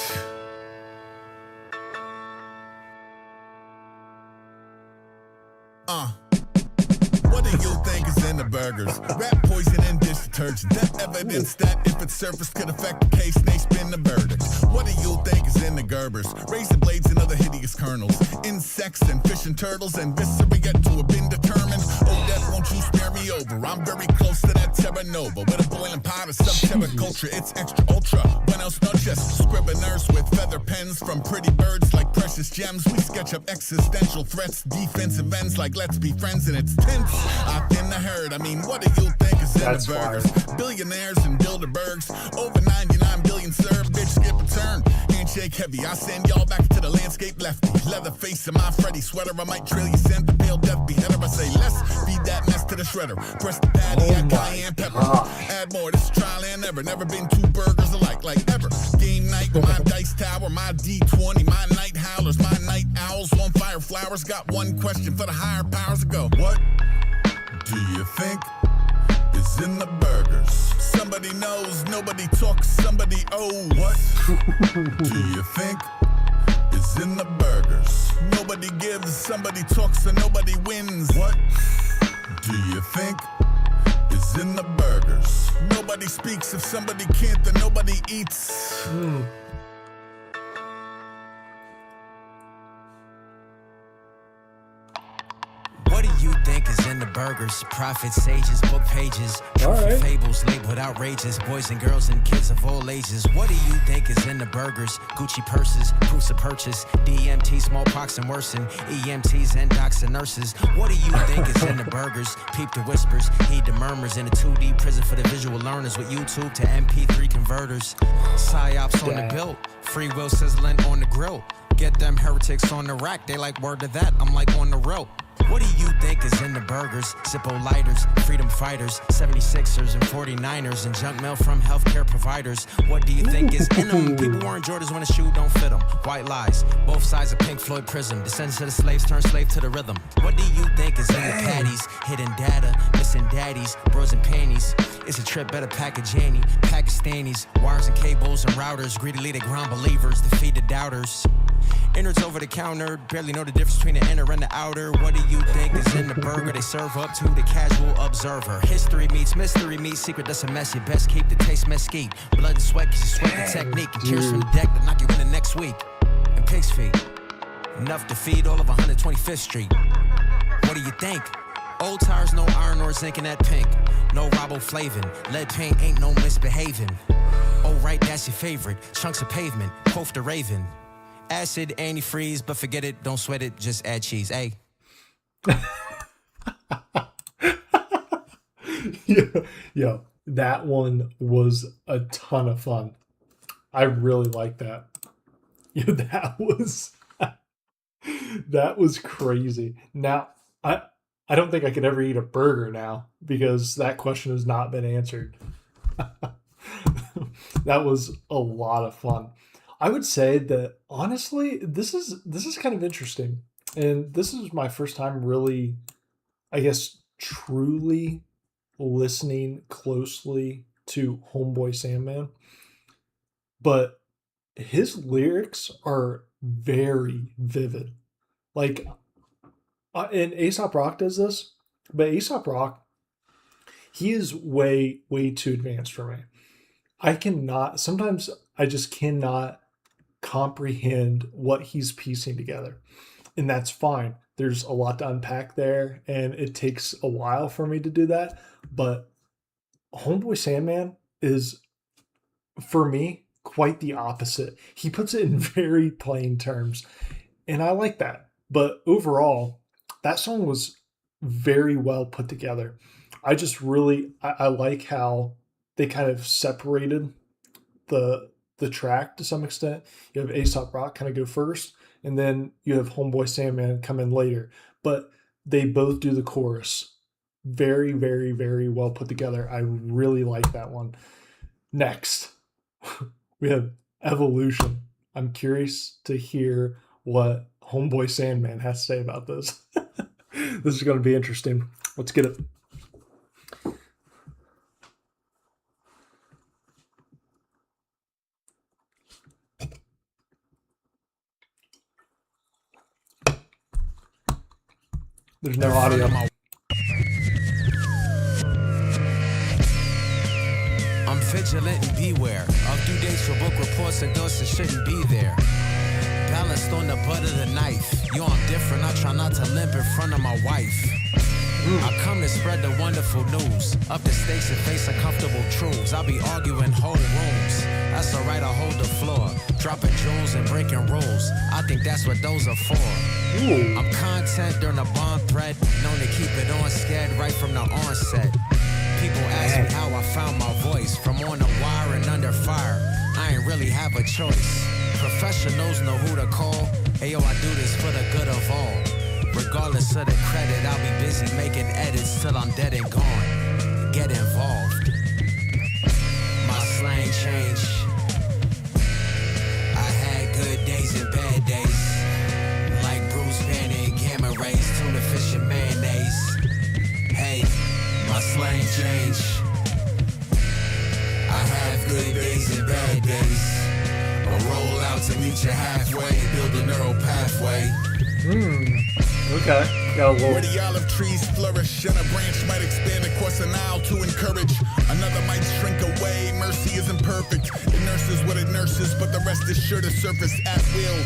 What do you think is in the burgers? Rat poison and dish detergent. That evidence that if it surfaced could affect the case, they spin the verdict. What do you think is in the Gerbers? Razor blades and other hideous kernels. Insects and fish and turtles and viscera yet to have been determined. Oh, death, won't you spare me over? I'm very close to that Terra Nova. With a boiling pot of sub-terra culture, it's extra ultra. Buenos noches, scriveners with feather pens. From pretty birds like precious gems, we sketch up existential threats. Defensive ends like let's be friends, and it's tense. I've been the herd. I mean, what do you think is in the burgers? Fire. Billionaires and Bilderbergs. Over 99 billion served. Bitch, skip a turn. Handshake heavy. I send y'all back to the landscape lefty. Leather face in my Freddy sweater. I might trail you. Send the pale death beheader. I say, let's feed that mess to the shredder. Press the patty, add cayenne pepper. Add more. This is trial and error. Never been two burgers alike, like ever. Game night with my dice tower, my D20, my night howlers, my night owls. One fire flowers. Got one question for the higher powers to go. What do you think is in the burgers? Somebody knows, nobody talks, somebody owes. What do you think is in the burgers? Nobody gives, somebody talks, and nobody wins. What do you think is in the burgers? Nobody speaks, if somebody can't, then nobody eats. What do you think is in the burgers? Prophets, sages, book pages, fables labeled outrageous. Boys and girls and kids of all ages. What do you think is in the burgers? Gucci purses, proofs of purchase, DMT, smallpox and worsen, EMTs and docs and nurses. What do you think is in the burgers? Peep the whispers, heed the murmurs in a 2D prison for the visual learners with YouTube to MP3 converters. Psyops on the built, free will sizzling on the grill. Get them heretics on the rack, they like word to that, I'm like on the rope. What do you think is in the burgers? Zippo lighters, freedom fighters, 76ers and 49ers, and junk mail from healthcare providers. What do you think is in them? People wearing Jordans when a shoe don't fit them. White lies, both sides of Pink Floyd prism. Descendants of the slaves turn slave to the rhythm. What do you think is in the patties? Hidden data, missing daddies, bros and panties. It's a trip, better pack a Janny, Pakistanis, wires and cables and routers. Greedily they ground believers, defeat the doubters. Innards over the counter, barely know the difference between the inner and the outer. What do you think is in the burger they serve up to the casual observer? History meets mystery meets secret, that's a mess. You best keep the taste mesquite. Blood and sweat cause you sweat the technique. And cheers from the deck that knock you in the next week. And pig's feet, enough to feed all of 125th Street. What do you think? Old tires, no iron or zinc in that pink. No riboflavin, lead paint ain't no misbehaving. Oh right, that's your favorite. Chunks of pavement, quoth the raven. Acid, antifreeze, but forget it, don't sweat it, just add cheese, hey. Yo, that one was a ton of fun. I really like that. Yo, that was crazy. Now, I don't think I could ever eat a burger now because that question has not been answered. That was a lot of fun. I would say that honestly, this is kind of interesting. And this is my first time really, I guess, truly listening closely to Homeboy Sandman. But his lyrics are very vivid. Like, and A$AP Rock does this, but A$AP Rock, he is way, way too advanced for me. Sometimes I just cannot comprehend what he's piecing together. And that's fine. There's a lot to unpack there, and it takes a while for me to do that. But Homeboy Sandman is, for me, quite the opposite. He puts it in very plain terms, and I like that. But overall, that song was very well put together. I just really, I like how they kind of separated the track to some extent. You have A$AP Rock kind of go first, and then you have Homeboy Sandman come in later. But they both do the chorus. Very, very, very well put together. I really like that one. Next, we have Evolution. I'm curious to hear what Homeboy Sandman has to say about this. This is going to be interesting. Let's get it. There's no audio. I'm vigilant and beware of due dates for book reports and those that shouldn't be there. Balanced on the butt of the knife. Yo, I'm different. I try not to limp in front of my wife. I come to spread the wonderful news. Up the stakes and face uncomfortable truths. I'll be arguing whole rooms. That's alright, I'll hold the floor. Dropping jewels and breaking rules. I think that's what those are for. I'm content during a bomb threat. Known to keep it on scared right from the onset. People ask me how I found my voice. From on the wire and under fire. I ain't really have a choice. Professionals know who to call. Hey yo, I do this for the good of all. Regardless of the credit, I'll be busy making edits till I'm dead and gone. Get involved. My slang changed. I had good days and bad days. Like Bruce Banner and gamma rays, tuna fish and mayonnaise. Hey, my slang changed. I have good days and bad days. I'll roll out to meet you halfway, build a neural pathway. Okay. Got a little... Where the olive trees flourish and a branch might expand across an aisle to encourage. Another might shrink away. Mercy isn't perfect. It nurses what it nurses, but the rest is sure to surface at will.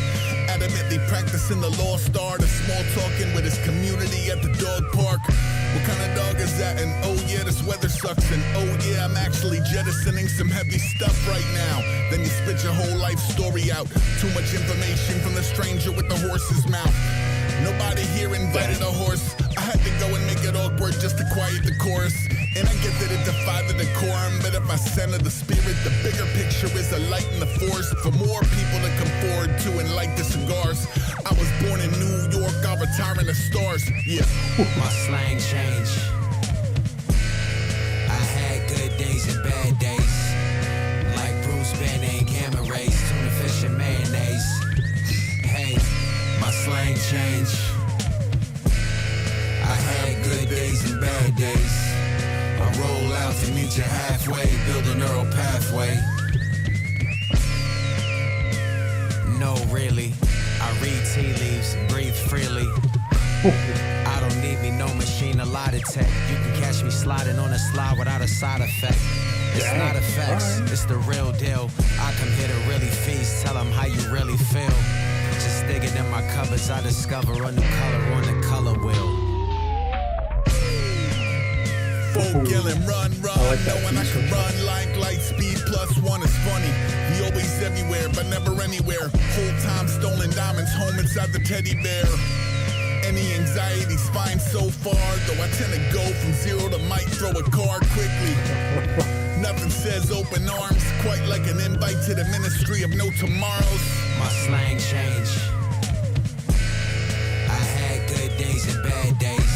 Adamantly practicing the lost art of small talking with his community at the dog park. What kind of dog is that? And oh yeah, this weather sucks. And oh yeah, I'm actually jettisoning some heavy stuff right now. Then you spit your whole life story out. Too much information from the stranger with the horse's mouth. Nobody here invited a horse. I had to go and make it awkward just to quiet the chorus. And I get that it defied the decorum, but if I center the spirit, the bigger picture is a light in the forest for more people to come forward to and light the cigars. I was born in New York, I'll retire in the stars. Yeah. My slang changed. I had good days and bad days. Like Bruce Banner and gamma rays, tuna fish and mayonnaise. Hey, my slang changed. I had good days and bad days. I roll out to meet you halfway, build a neural pathway. No, really, I read tea leaves, breathe freely. I don't need me no machine, a lot of tech. You can catch me sliding on a slide without a side effect. It's not effects, it's the real deal. I come here to really feast, tell them how you really feel. Just digging in my cupboards, I discover a new color on the color wheel. Folk yelling, run, knowing I can run like light speed +1 is funny. He always everywhere, but never anywhere. Whole time stolen diamonds home inside the teddy bear. Any anxiety's fine so far, though I tend to go from zero to might throw a card quickly. Nothing says open arms, quite like an invite to the ministry of no tomorrows. My slang changed. I had good days and bad days.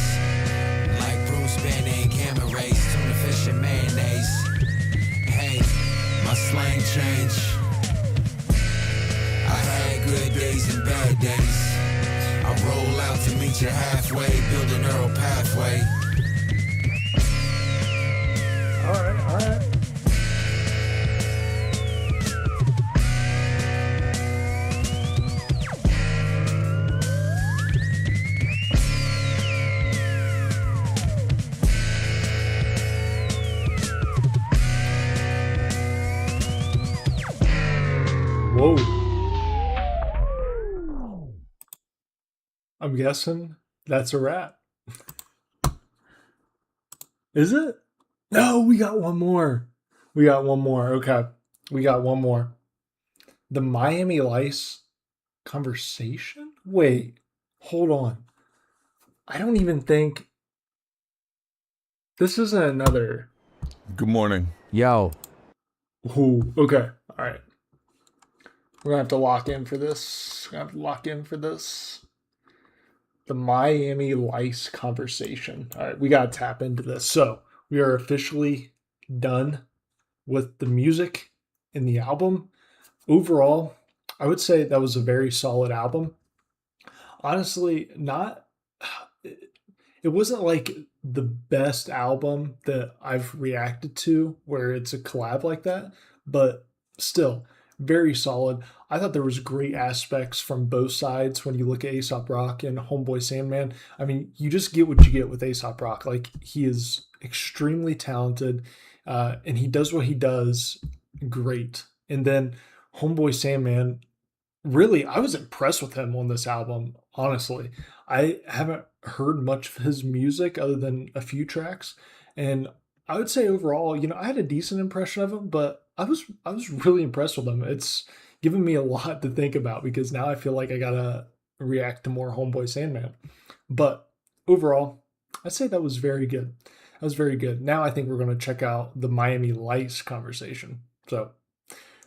Like Bruce Banner and gamma rays, tuna fish and mayonnaise. Hey, my slang changed. I had good days and bad days. I roll out to meet you halfway, build a neural pathway. All right. Whoa. I'm guessing that's a wrap. Is it? No, we got one more. Okay. We got one more. The Miami Lice conversation? Wait, hold on. I don't even think this isn't another. Good morning. Yo. Ooh, okay. All right. We're going to have to lock in for this. The Miami Lice conversation. All right, we got to tap into this. So we are officially done with the music in the album. Overall, I would say that was a very solid album. Honestly, not. It wasn't like the best album that I've reacted to where it's a collab like that, but still very solid. I thought there was great aspects from both sides when you look at Aesop Rock and Homeboy Sandman. I mean, you just get what you get with Aesop Rock. Like, he is extremely talented, and he does what he does great. And then Homeboy Sandman, really, I was impressed with him on this album, honestly. I haven't heard much of his music other than a few tracks, and I would say overall, I had a decent impression of him, but I was really impressed with him. It's given me a lot to think about because now I feel like I gotta react to more Homeboy Sandman. But overall, I'd say that was very good. That was very good. Now I think we're gonna check out the Miami Lights conversation. So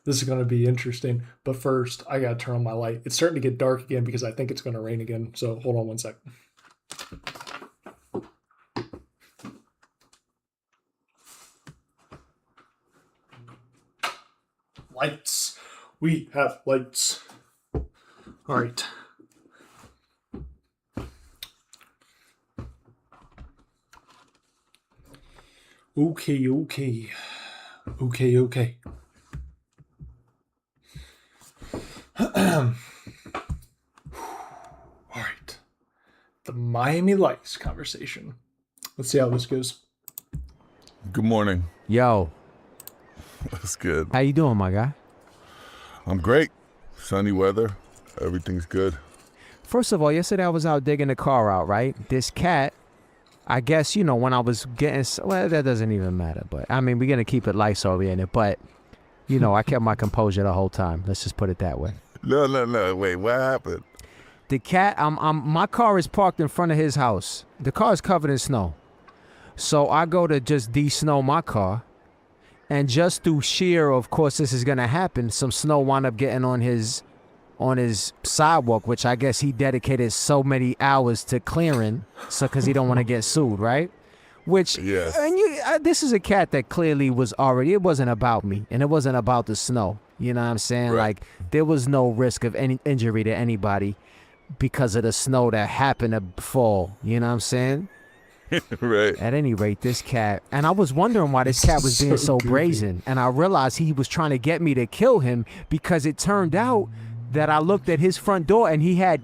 this is going to be interesting. But first, I got to turn on my light. It's starting to get dark again because I think it's going to rain again. So hold on one sec. Lights. We have lights. All right. Okay. All right. The Miami Lights conversation. Let's see how this goes. Good morning. Yo. That's good. How you doing, my guy? I'm great. Sunny weather. Everything's good. First of all, yesterday I was out digging the car out, right? This cat, I guess, when I was getting, well, that doesn't even matter. But, I mean, we're going to keep it lights oriented. But, I kept my composure the whole time. Let's just put it that way. No. Wait, what happened? The cat, my car is parked in front of his house. The car is covered in snow. So I go to just de-snow my car. And just through sheer, of course, this is going to happen, some snow wound up getting on his sidewalk, which I guess he dedicated so many hours to clearing, because he don't want to get sued, right? Which, yes. And this is a cat that clearly was already, it wasn't about me, and it wasn't about the snow. You know what I'm saying? Right. Like, there was no risk of any injury to anybody because of the snow that happened to fall. You know what I'm saying? Right. At any rate, this cat, and I was wondering why this cat was being so brazen, and I realized he was trying to get me to kill him because it turned out that I looked at his front door and he had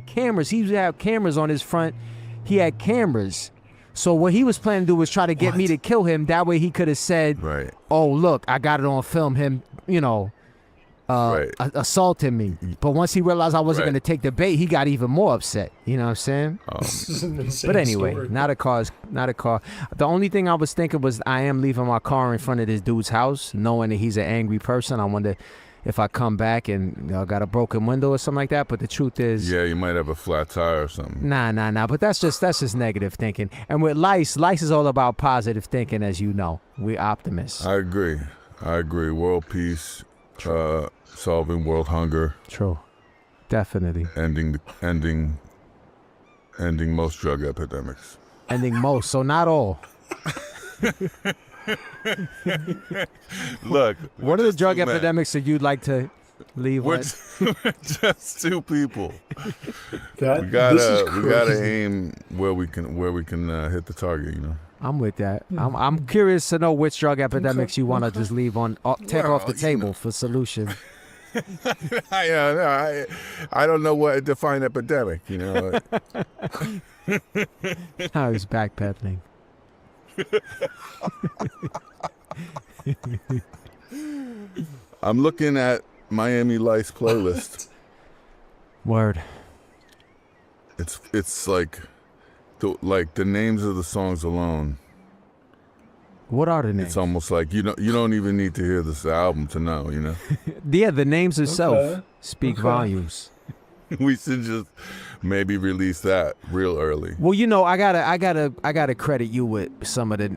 cameras. He used to have cameras on his front. He had cameras. So what he was planning to do was try to get me to kill him. That way he could have said, right. "Oh, look, I got it on film. Him, right. assaulting me." But once he realized I wasn't Right. going to take the bait, he got even more upset. You know what I'm saying? This is an insane But anyway, story. not a car. The only thing I was thinking was I am leaving my car in front of this dude's house, knowing that he's an angry person. I wonder if I come back and got a broken window or something like that. But the truth is, Yeah, you might have a flat tire or something. nah. But that's just negative thinking. And with Lice is all about positive thinking, as you know. We're optimists. I agree. World peace, solving world hunger, True. Definitely. ending most drug epidemics. Ending most, so not all. Look, What are the drug two men. epidemics that you'd like to leave We're with? we're just two people. This We is gotta crazy. aim where we can hit the target. I'm with that. I'm curious to know which drug epidemics you want to just leave on, take Well, off the table for solution. I don't know what to define epidemic. How he's backpedaling. I'm looking at Miami Lights playlist. Word. It's like the names of the songs alone. What are the names? It's almost like you don't even need to hear this album to know. Yeah, the names itself Okay. speak Okay. volumes. We should just maybe release that real early. Well, I gotta credit you with some of the,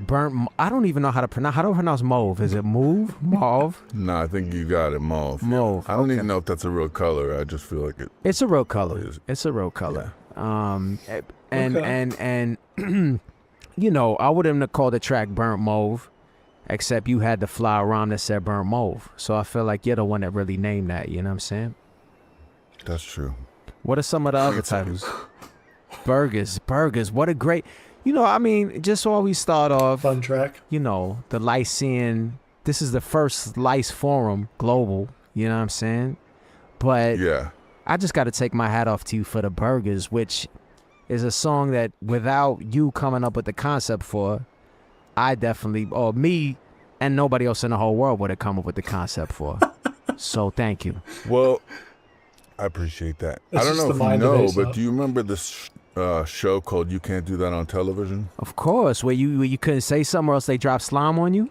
burnt. I don't even know how to pronounce mauve. Is it mauve? Mauve? No, I think you got it, mauve. Mauve. I don't okay. even know if that's a real color. I just feel like it. It's a real color. is. It's a real color. And Okay. I wouldn't have called the track Burnt Mauve, except you had the fly around that said Burnt Mauve. So I feel like you're the one that really named that. You know what I'm saying? That's true. What are some of the other titles? Burgers. What a great, just while we start off. Fun track. The Lycean, this is the first Lice Forum global, you know what I'm saying? But yeah, I just got to take my hat off to you for the Burgers, which is a song that without you coming up with the concept for, I definitely, or me and nobody else in the whole world would have come up with the concept for. So thank you. Well, I appreciate that. It's I don't just know the if you mind of know, Aesop. but do you remember this show called You Can't Do That on Television? Of course, where you couldn't say something or else they drop slime on you?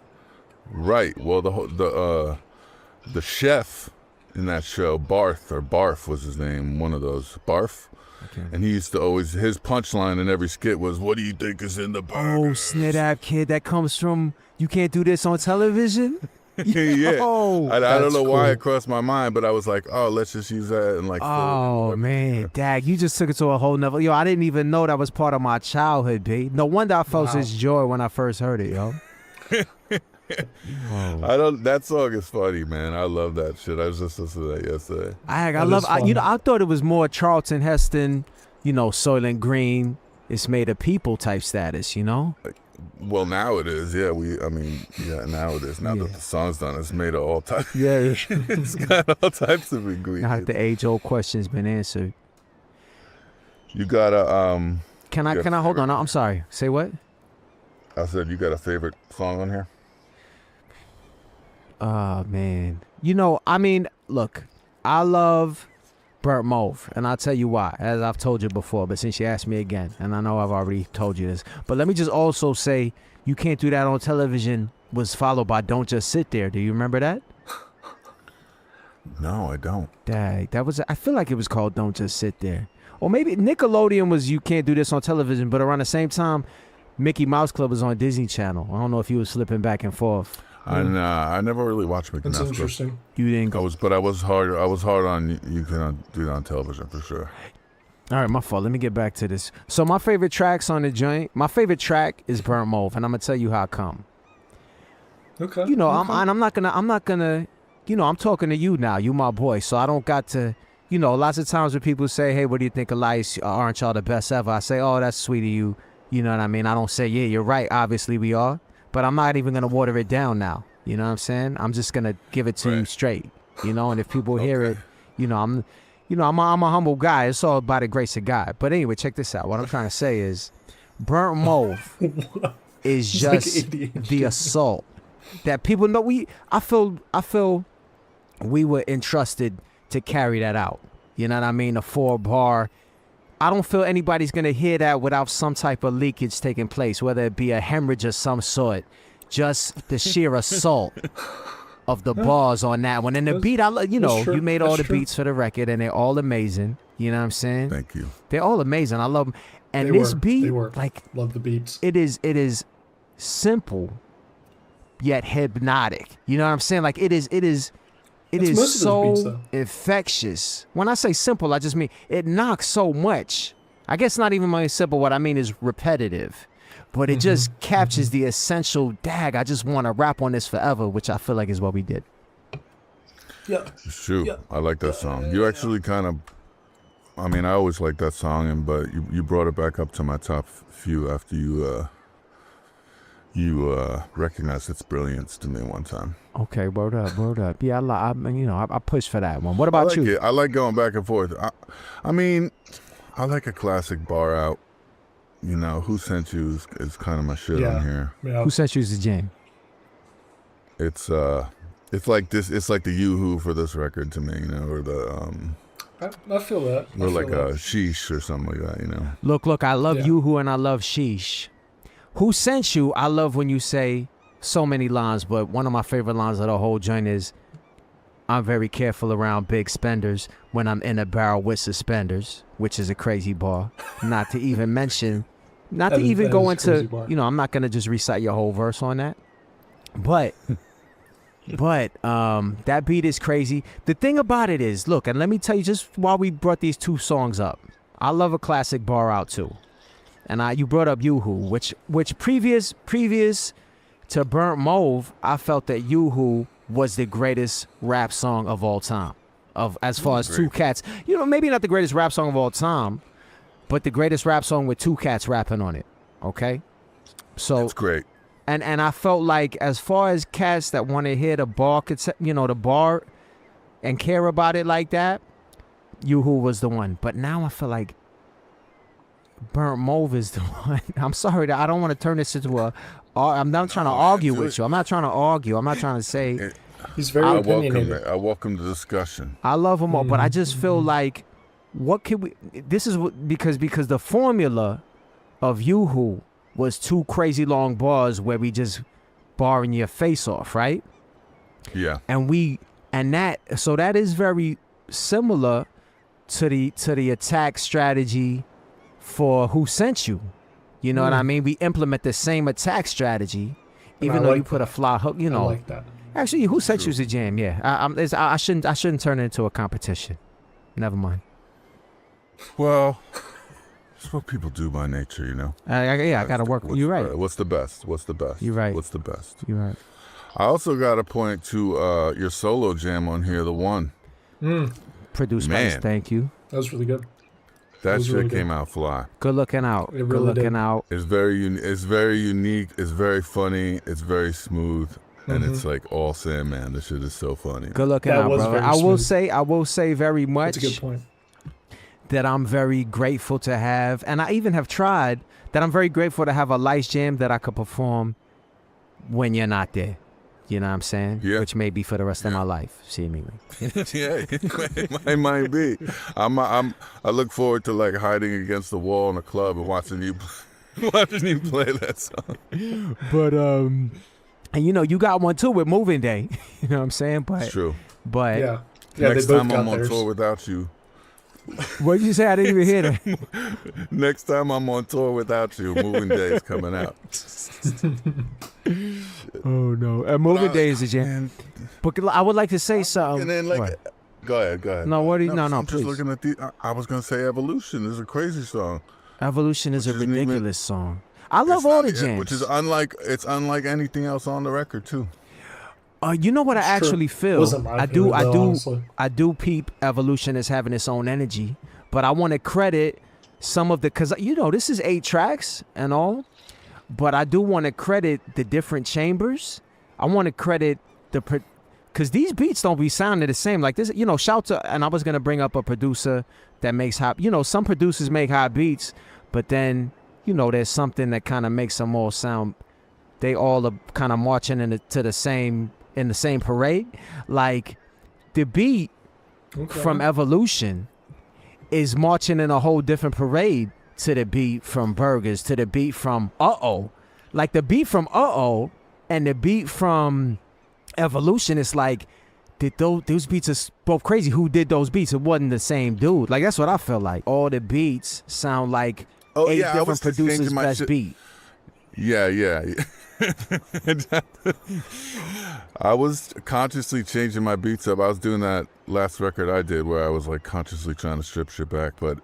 Right. Well, the chef in that show, Barf was his name, one of those, Barf. Okay. And he used to always, his punchline in every skit was, "What do you think is in the burger?" Oh, Snidap kid, that comes from You Can't Do This on Television? Yeah. I don't know why cool. it crossed my mind, but I was like, oh, let's just use that and like. Oh man, Dag, you just took it to a whole nother. Yo, I didn't even know that was part of my childhood, B. No wonder I felt such joy when I first heard it, yo. That song is funny, man. I love that shit. I was just listening to that yesterday. I thought it was more Charlton Heston, Soylent Green, It's Made of People type status, Well, now it is. Yeah, now it is. Now that the song's done, it's made of all types. Yeah. It's got all types of ingredients. Now the age-old question's been answered. You got a Can I hold on? I'm sorry. Say what? I said you got a favorite song on here? Oh man. Look, I love Burnt Mauve, and I'll tell you why, as I've told you before, but since you asked me again, and I know I've already told you this, but let me just also say, You Can't Do That on Television was followed by Don't Just Sit There. Do you remember that? No, I don't. Dang, I feel like it was called Don't Just Sit There. Or maybe Nickelodeon was You Can't Do This on Television, but around the same time, Mickey Mouse Club was on Disney Channel. I don't know if you were slipping back and forth. I never really watched Mickey Mouse Club. That's interesting. You didn't go. I was hard on You Can't Do That on Television for sure. All right, my fault. Let me get back to this. So my favorite tracks on the joint, my favorite track is Burnt Mauve, and I'm gonna tell you how come. Okay. I'm not gonna. I'm talking to you now. You my boy, so I don't got to. Lots of times when people say, "Hey, what do you think of Lice? Aren't y'all the best ever?" I say, "Oh, that's sweet of you." You know what I mean? I don't say, "Yeah, you're right. Obviously, we are." But I'm not even gonna water it down now. You know what I'm saying? I'm just gonna give it to you straight. And if people hear it, I'm a humble guy. It's all by the grace of God. But anyway, check this out. What I'm trying to say is, Burnt Mauve is just the assault that people know. I feel we were entrusted to carry that out. You know what I mean? A 4-bar. I don't feel anybody's going to hear that without some type of leakage taking place, whether it be a hemorrhage of some sort. Just the sheer assault of the bars on that one. And the beat, you made all the beats for the record, and they're all amazing. You know what I'm saying? Thank you. They're all amazing. I love them. And They this were. beat, They were. like, Love the beats. it is simple, yet hypnotic. You know what I'm saying? Like, it is That's most of those so beats, though. infectious. When I say simple, I just mean it knocks so much. I guess not even my simple. What I mean is repetitive, but it just captures the essential. Dag, I just want to rap on this forever, which I feel like is what we did. Yeah. It's true. Yeah. I like that song. You actually kind of, I always liked that song, but you brought it back up to my top few after you recognized its brilliance to me one time. Okay, word up. Yeah, I push for that one. What about you? I like going back and forth. I like a classic bar out. Who Sent You is kind of my shit on here. Yeah. Who Sent You is the jam? It's like this. It's like the Yoo-Hoo for this record to me, or the I feel that. or like a Sheesh or something like that, Look, I love Yoo-Hoo and I love Sheesh. Who Sent You? I love when you say so many lines, but one of my favorite lines of the whole joint is, "I'm very careful around big spenders when I'm in a barrel with suspenders," which is a crazy bar. Not to even mention, go into, I'm not going to just recite your whole verse on that. But that beat is crazy. The thing about it is, look, and let me tell you, just while we brought these two songs up, I love a classic bar out too. And you brought up Yoo-Hoo, which previous to Burnt Mauve, I felt that Yoo-Hoo was the greatest rap song of all time. of as far as two cats. You know, maybe not the greatest rap song of all time, but the greatest rap song with two cats rapping on it. Okay, so that's great. And I felt like as far as cats that want to hear the bar, the bar, and care about it like that, Yoo-Hoo was the one. But now I feel like Burnt Mauve is the one. I'm sorry that I don't want to turn this into a. I'm not trying to argue with you. I'm not trying to argue. I'm not trying to say. He's very opinionated. I welcome the discussion. I love them all, but I just feel like, what can we? This is because the formula of Yoo-Hoo was 2 crazy long bars where we just barring your face off, right? Yeah. So that is very similar to the attack strategy for Who Sent You. You know what I mean? We implement the same attack strategy, even though you put a fly hook. You know. I like that. Actually, Who Sent You's a jam. Yeah. I shouldn't turn it into a competition. Never mind. Well, it's what people do by nature, you know. I gotta work. You're right. What's the best? You're right. What's the best? You're right. I also got to point to your solo jam on here, the one. Produced by us, thank you. That was really good. That shit really came out fly. Good looking out. It really Good looking did. out. It's very unique. It's very funny. It's very smooth. And it's like all Sandman. This shit is so funny. Good looking out, brother. I will say very much. That's a good point. That I'm very grateful to have, and I even have tried. That I'm very grateful to have a Lights Jam that I could perform when you're not there. You know what I'm saying? Yeah. Which may be for the rest of my life, seemingly. Yeah, it might be. I look forward to like hiding against the wall in a club and watching you play that song. But and you know, you got one too with Moving Day. You know what I'm saying? But it's true. But yeah, next time I'm on tour without you. What did you say? I didn't even hear that. Next time I'm on tour without you, Moving Day is coming out. Oh no, Moving Day is a jam. But I would like to say something. And then go ahead. No, what? No, I'm please. just looking at I was gonna say Evolution is a crazy song. Evolution is a ridiculous song. I love all the jams, which is unlike anything else on the record too. You know what I actually feel? Honestly. I do peep Evolution as having its own energy, but I want to credit some of because you know this is 8 tracks and all, but I do want to credit the different chambers. I want to credit because these beats don't be sounding the same. Like this, you know. Shout to, and I was gonna bring up a producer that makes hot. You know, some producers make hot beats, but then you know there's something that kind of makes them all sound. They all are kind of marching in the same parade. Like the beat from Evolution is marching in a whole different parade to the beat from Burgers, to the beat from Uh-Oh. Like the beat from Uh-Oh and the beat from Evolution is like, those beats are both crazy. Who did those beats? It wasn't the same dude. Like that's what I feel like. All the beats sound like 8 different producers' best beat. Yeah. I was consciously changing my beats up. I was doing that last record I did where I was like consciously trying to strip shit back, but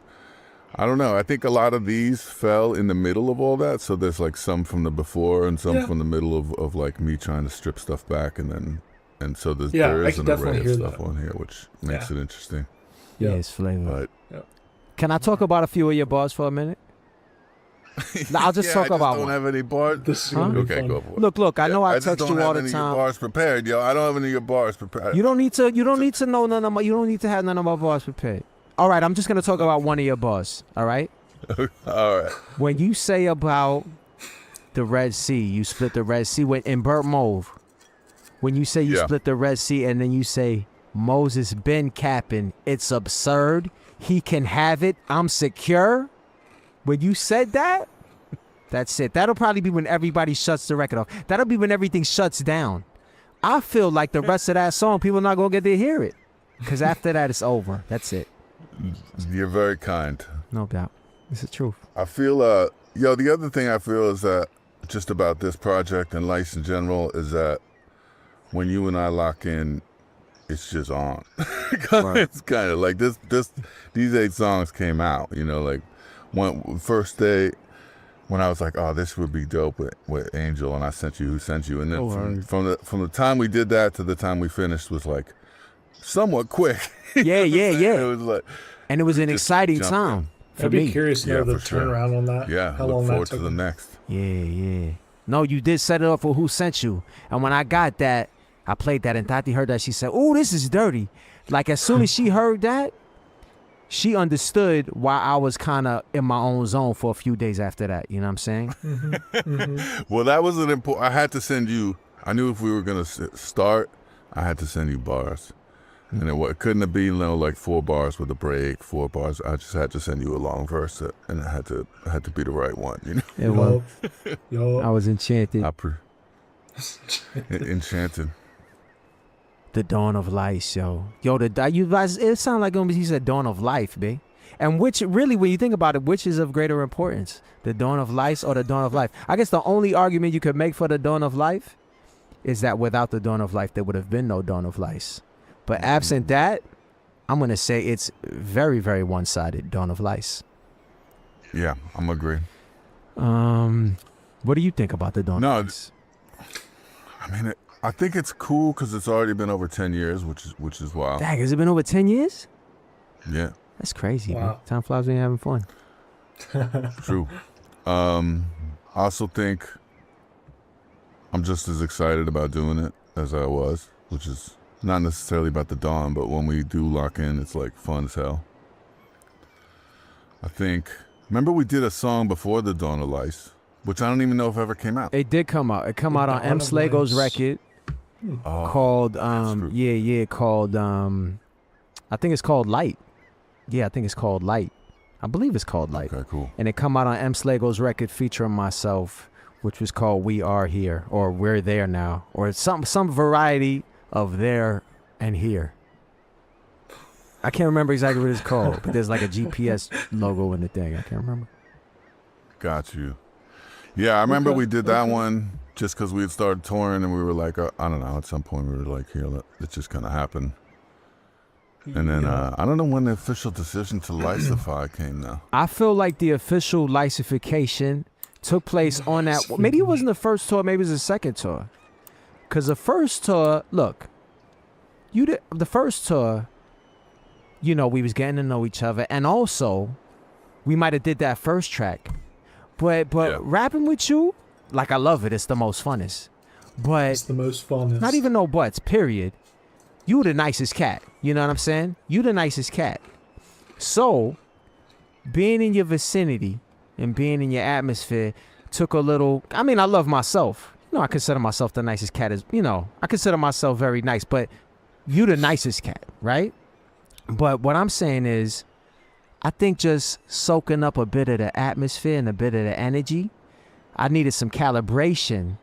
I don't know. I think a lot of these fell in the middle of all that. So there's like some from the before and some from the middle of like me trying to strip stuff back, and so there is an array of stuff on here, which makes it interesting. Yeah, it's flavor. But can I talk about a few of your bars for a minute? I'll just talk about one. I don't have any bars. Okay, go for it. Look. I know I text you all the time. I just don't have any of your bars prepared, yo. I don't have any of your bars prepared. You don't need to know none of my. You don't need to have none of my bars prepared. All right, I'm just gonna talk about one of your bars. All right. All right. When you say about the Red Sea, you split the Red Sea in Burnt Mauve. When you say you split the Red Sea, and then you say Moses been capping, it's absurd. He can have it. I'm secure. When you said that, that's it. That'll probably be when everybody shuts the record off. That'll be when everything shuts down. I feel like the rest of that song, people are not going to get to hear it. Because after that, it's over. That's it. You're very kind. No doubt. It's the truth. I feel, the other thing I feel is that just about this project and Lights in general is that when you and I lock in, it's just on. Right. It's kind of like these 8 songs came out, you know, like, first day when I was like, oh, this would be dope with Angel, and I sent you Who Sent You, and then from the time we did that to the time we finished was like somewhat quick. Yeah. It was like, and it was an exciting time for I'd me. be curious to know the turnaround on that. Yeah, how look long forward that took to the next. Yeah. No, you did set it up for Who Sent You. And when I got that, I played that, and Tati heard that. She said, "Oh, this is dirty." Like, as soon as she heard that, she understood why I was kind of in my own zone for a few days after that. You know what I'm saying? Well, that was an important. I had to send you. I knew if we were gonna start, I had to send you bars, and it couldn't have been like 4 bars with a break, 4 bars. I just had to send you a long verse, and it had to be the right one. You know. It was. I was enchanted. Enchanted. The dawn of life, yo. You guys, it sounded like he said dawn of life, babe. And which, really, when you think about it, which is of greater importance? The dawn of life or the dawn of life? I guess the only argument you could make for the dawn of life is that without the dawn of life, there would have been no dawn of life. But absent that, I'm going to say it's very, very one-sided, dawn of life. Yeah, I'm agreeing. What do you think about the dawn of life? I mean, I think it's cool because it's already been over 10 years, which is wild. Dang, has it been over 10 years? Yeah. That's crazy, wow. man. Time flies when you're having fun. True. I also think I'm just as excited about doing it as I was, which is not necessarily about the dawn, but when we do lock in, it's like fun as hell. I think, remember we did a song before the Dawn of Lice, which I don't even know if ever came out. It did come out. It come out on M. Slago's record called called I think it's called Light. Yeah, I think it's called Light. I believe it's called Light. Okay, cool. And it come out on M. Slago's record featuring myself, which was called We Are Here, or We're There Now, or some variety of there and here. I can't remember exactly what it's called, but there's like a GPS logo in the thing. I can't remember. Got you. Yeah, I remember we did that one just because we had started touring and we were like, I don't know, at some point we were like, here, it just kind of happened. And then I don't know when the official decision to licify came now. I feel like the official licification took place on that. Maybe it wasn't the first tour, maybe it was the second tour. Because the first tour, look, the first tour, you know, we was getting to know each other. And also, we might have did that first track. But rapping with you, like, I love it. It's the most funnest. But it's the most funnest. Not even no buts, period. You the nicest cat. You know what I'm saying? You the nicest cat. So, being in your vicinity and being in your atmosphere took a little... I mean, I love myself. You know, I consider myself the nicest cat. I consider myself very nice. But you the nicest cat, right? But what I'm saying is, I think just soaking up a bit of the atmosphere and a bit of the energy, I needed some calibration.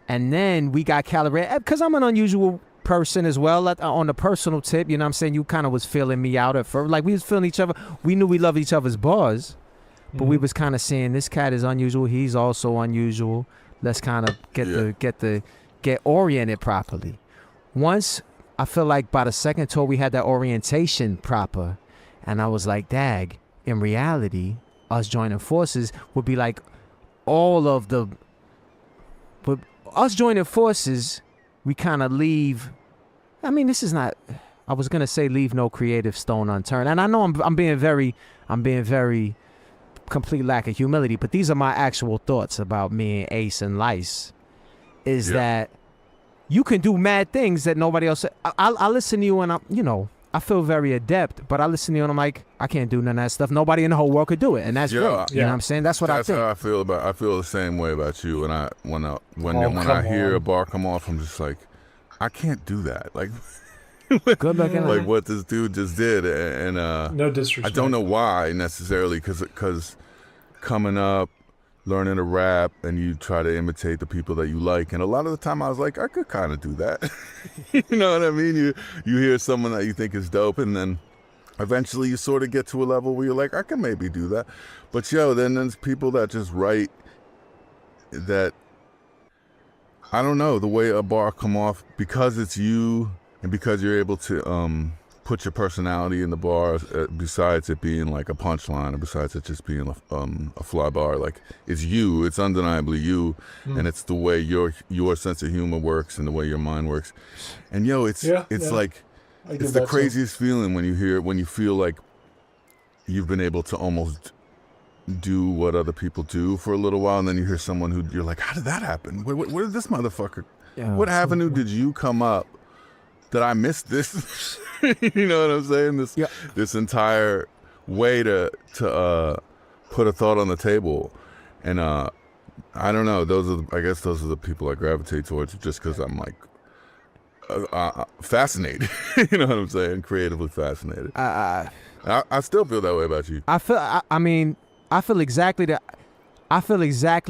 And then we got calibrated, because I'm an unusual person as well. On the personal tip, you know what I'm saying? You kind of was feeling me out at first. Like, we was feeling each other. We knew we loved each other's bars, but we was kind of saying, this cat is unusual. He's also unusual. Let's kind of get oriented properly. Once, I feel like by the second tour, we had that orientation proper. And I was like, dag, in reality, us joining forces would be like all of the... But us joining forces, we kind of leave... I mean, this is not... I was going to say leave no creative stone unturned. And I know I'm being very complete lack of humility, but these are my actual thoughts about me and Ace and Lice. Is that you can do mad things that nobody else... I listen to you and I feel very adept, but I listen to you and I'm like, I can't do none of that stuff. Nobody in the whole world could do it, and that's great. You know what I'm saying? That's what I think. That's how I feel the same way about you. And when I hear a bar come off, I'm just like, I can't do that. Like, good looking. Like what this dude just did, and no disrespect. I don't know why necessarily, because coming up, learning to rap, and you try to imitate the people that you like, and a lot of the time I was like, I could kind of do that. You know what I mean? You hear someone that you think is dope, and then eventually you sort of get to a level where you're like, I can maybe do that. But then there's people that just write that, I don't know, the way a bar come off, because it's you and because you're able to put your personality in the bar, besides it being like a punchline, or besides it just being a fly bar, like, it's you, it's undeniably you, and it's the way your sense of humor works and the way your mind works. And it's like, It's the craziest feeling when you feel like you've been able to almost do what other people do for a little while, and then you hear someone who you're like, how did that happen? Where did this motherfucker? Yeah, what avenue did you come up that I missed this? You know what I'm saying? This entire way to put a thought on the table, and I don't know. I guess those are the people I gravitate towards, just because I'm like fascinated. You know what I'm saying? Creatively fascinated. I still feel that way about you. I feel exactly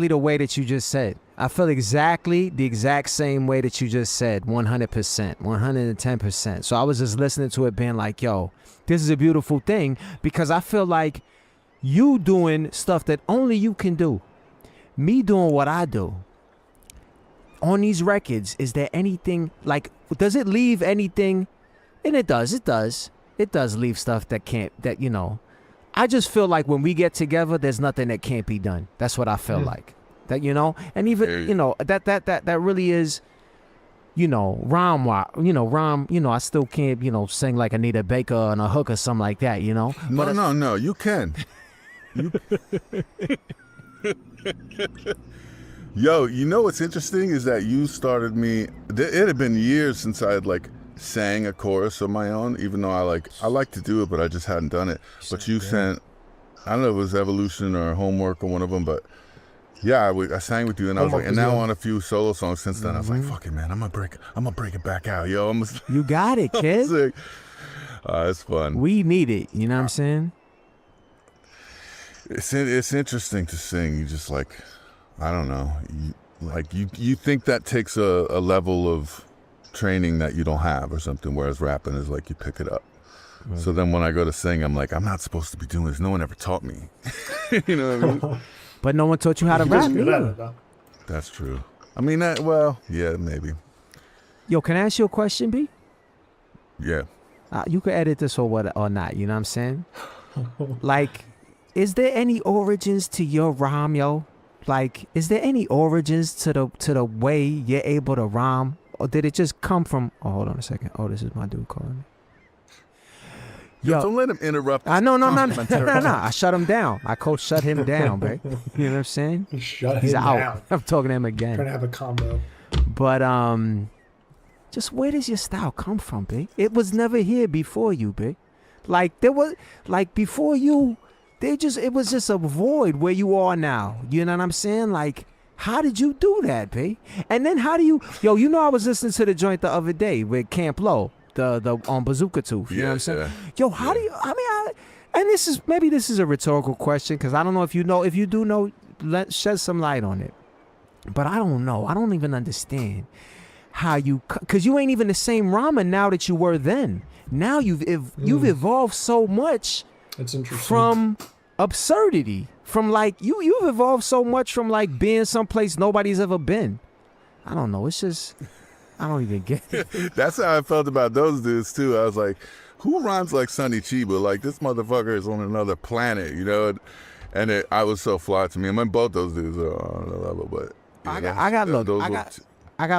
the way that you just said. I feel exactly the exact same way that you just said, 100%, 110%. So I was just listening to it being like, yo, this is a beautiful thing, because I feel like you doing stuff that only you can do. Me doing what I do. On these records, is there anything, like, does it leave anything? And it does. It does leave stuff that you know. I just feel like when we get together, there's nothing that can't be done. That's what I feel like. That, you know, and even, you know, that really is, you know, rhyme, I still can't, you know, sing like Anita Baker on a hook or something like that, you know? No, you can. Yo, you know what's interesting is that you started me, it had been years since I had like sang a chorus of my own, even though I like to do it, but I just hadn't done it. But you sent, I don't know if it was Evolution or Homework or one of them, but yeah, I sang with you, and I was like, and now on a few solo songs since then, I was like, fuck it, man, I'm gonna break it back out, yo. You got it, kid. It's fun. We need it, you know what I'm saying? It's interesting to sing. You just like, I don't know, you think that takes a level of training that you don't have or something, whereas rapping is like you pick it up. Right. So then when I go to sing, I'm like, I'm not supposed to be doing this. No one ever taught me. You know what I mean? But no one taught you how to rap either. That's true. I mean, well, yeah, maybe. Yo, can I ask you a question, B? Yeah. You could edit this or not, you know what I'm saying? Like, is there any origins to your rhyme, yo? Like, is there any origins to the way you're able to rhyme? Or did it just come from... Oh, hold on a second. Oh, this is my dude calling me. Yo, don't let him interrupt. No. I shut him down. I shut him down, babe. You know what I'm saying? He's out. Down. I'm talking to him again. Trying to have a combo. But just where does your style come from, babe? It was never here before you, babe. Like before you, it was just a void where you are now. You know what I'm saying? Like, how did you do that, babe? And then how do you... Yo, you know I was listening to the joint the other day with Camp Low. The on Bazooka Tooth, you know what I'm saying? Yo, how do you? And this is a rhetorical question, because I don't know if you know. If you do know, shed some light on it. But I don't know. I don't even understand how you, because you ain't even the same ramen now that you were then. Now you've evolved so much. That's interesting. From absurdity, from like you've evolved so much from like being someplace nobody's ever been. I don't know. It's just. I don't even get it. That's how I felt about those dudes too. I was like, who rhymes like Sonny Chiba? Like, this motherfucker is on another planet, you know? And I was so fly to me. I mean, both those dudes are on another level, but I got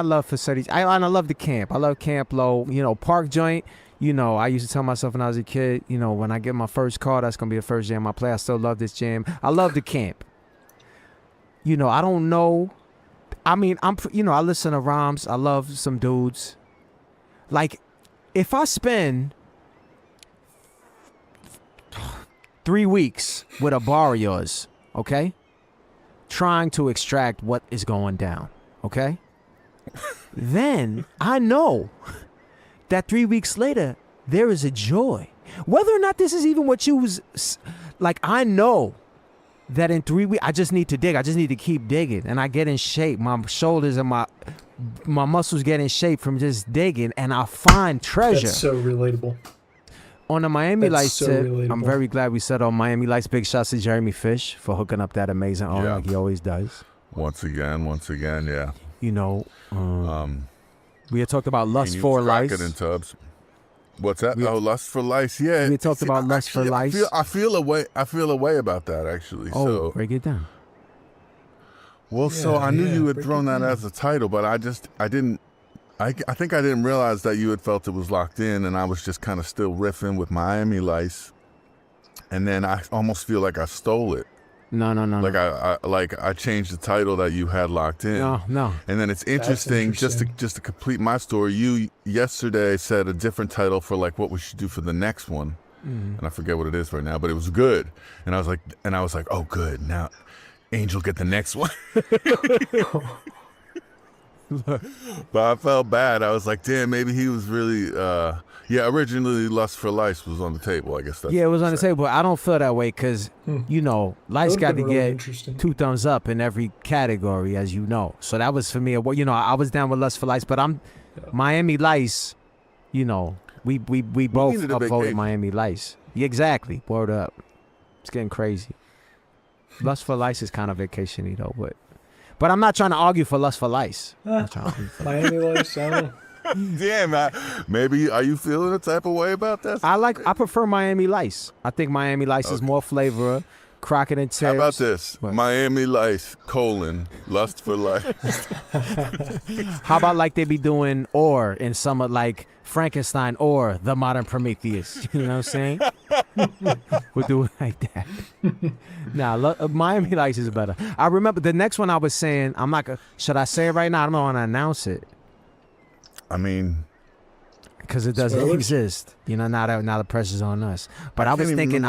love for Sonny. I love the camp. I love Camp Low. You know, Park Joint. You know, I used to tell myself when I was a kid, you know, when I get my first car, that's gonna be the first jam I play. I still love this jam. I love the camp. You know, I don't know. I mean, I listen to rhymes. I love some dudes. Like, if I spend 3 weeks with a bar of yours, okay, trying to extract what is going down, okay, then I know that 3 weeks later, there is a joy. Whether or not this is even what you was, like, I know that in 3 weeks, I just need to dig. I just need to keep digging. And I get in shape. My shoulders and my muscles get in shape from just digging. And I find treasure. That's so relatable. On the Miami Lights tip, I'm very glad we said on Miami Lights. Big shots to Jeremy Fish for hooking up that amazing art like he always does. Once again, yeah. You know, we had talked about Lust for Lice. In tubs. What's that? Lust for Lice. Yeah, we talked about Lust for Lice. I feel a way about that, actually. Oh, so break it down. Well, so I knew you had thrown that as a title, but I I think I didn't realize that you had felt it was locked in, and I was just kind of still riffing with Miami Lice, and then I almost feel like I stole it. No. I changed the title that you had locked in. No. And then it's interesting. Just to complete my story. You yesterday said a different title for like what we should do for the next one, and I forget what it is right now, but it was good. And I was like, oh, good. Now, Angel get the next one. But I felt bad. I was like, damn, maybe he was really, originally Lust for Lice was on the table. I guess that's it was on the table. I don't feel that way because, Lice got to really get 2 thumbs up in every category, as you know. So that was for me. I was down with Lust for Lice, but Miami Lice, we both upvoted Miami Lice. Yeah, exactly. Word up. It's getting crazy. Lust for Lice is kind of vacation-y, though, But I'm not trying to argue for Lust for Lice. Miami Lice, I don't know. Damn, maybe are you feeling a type of way about that? I prefer Miami Lice. I think Miami Lice is more flavor. Crockett and Tibbs. How about this? What? Miami Lice, Lust for Lice. How about like they be doing or in some of like Frankenstein or the modern Prometheus? You know what I'm saying? We'll do it like that. Miami Lice is better. I remember the next one I was saying, I'm not gonna, should I say it right now? I don't want to announce it. I mean, because it doesn't exist. Now the pressure's on us. But I was thinking,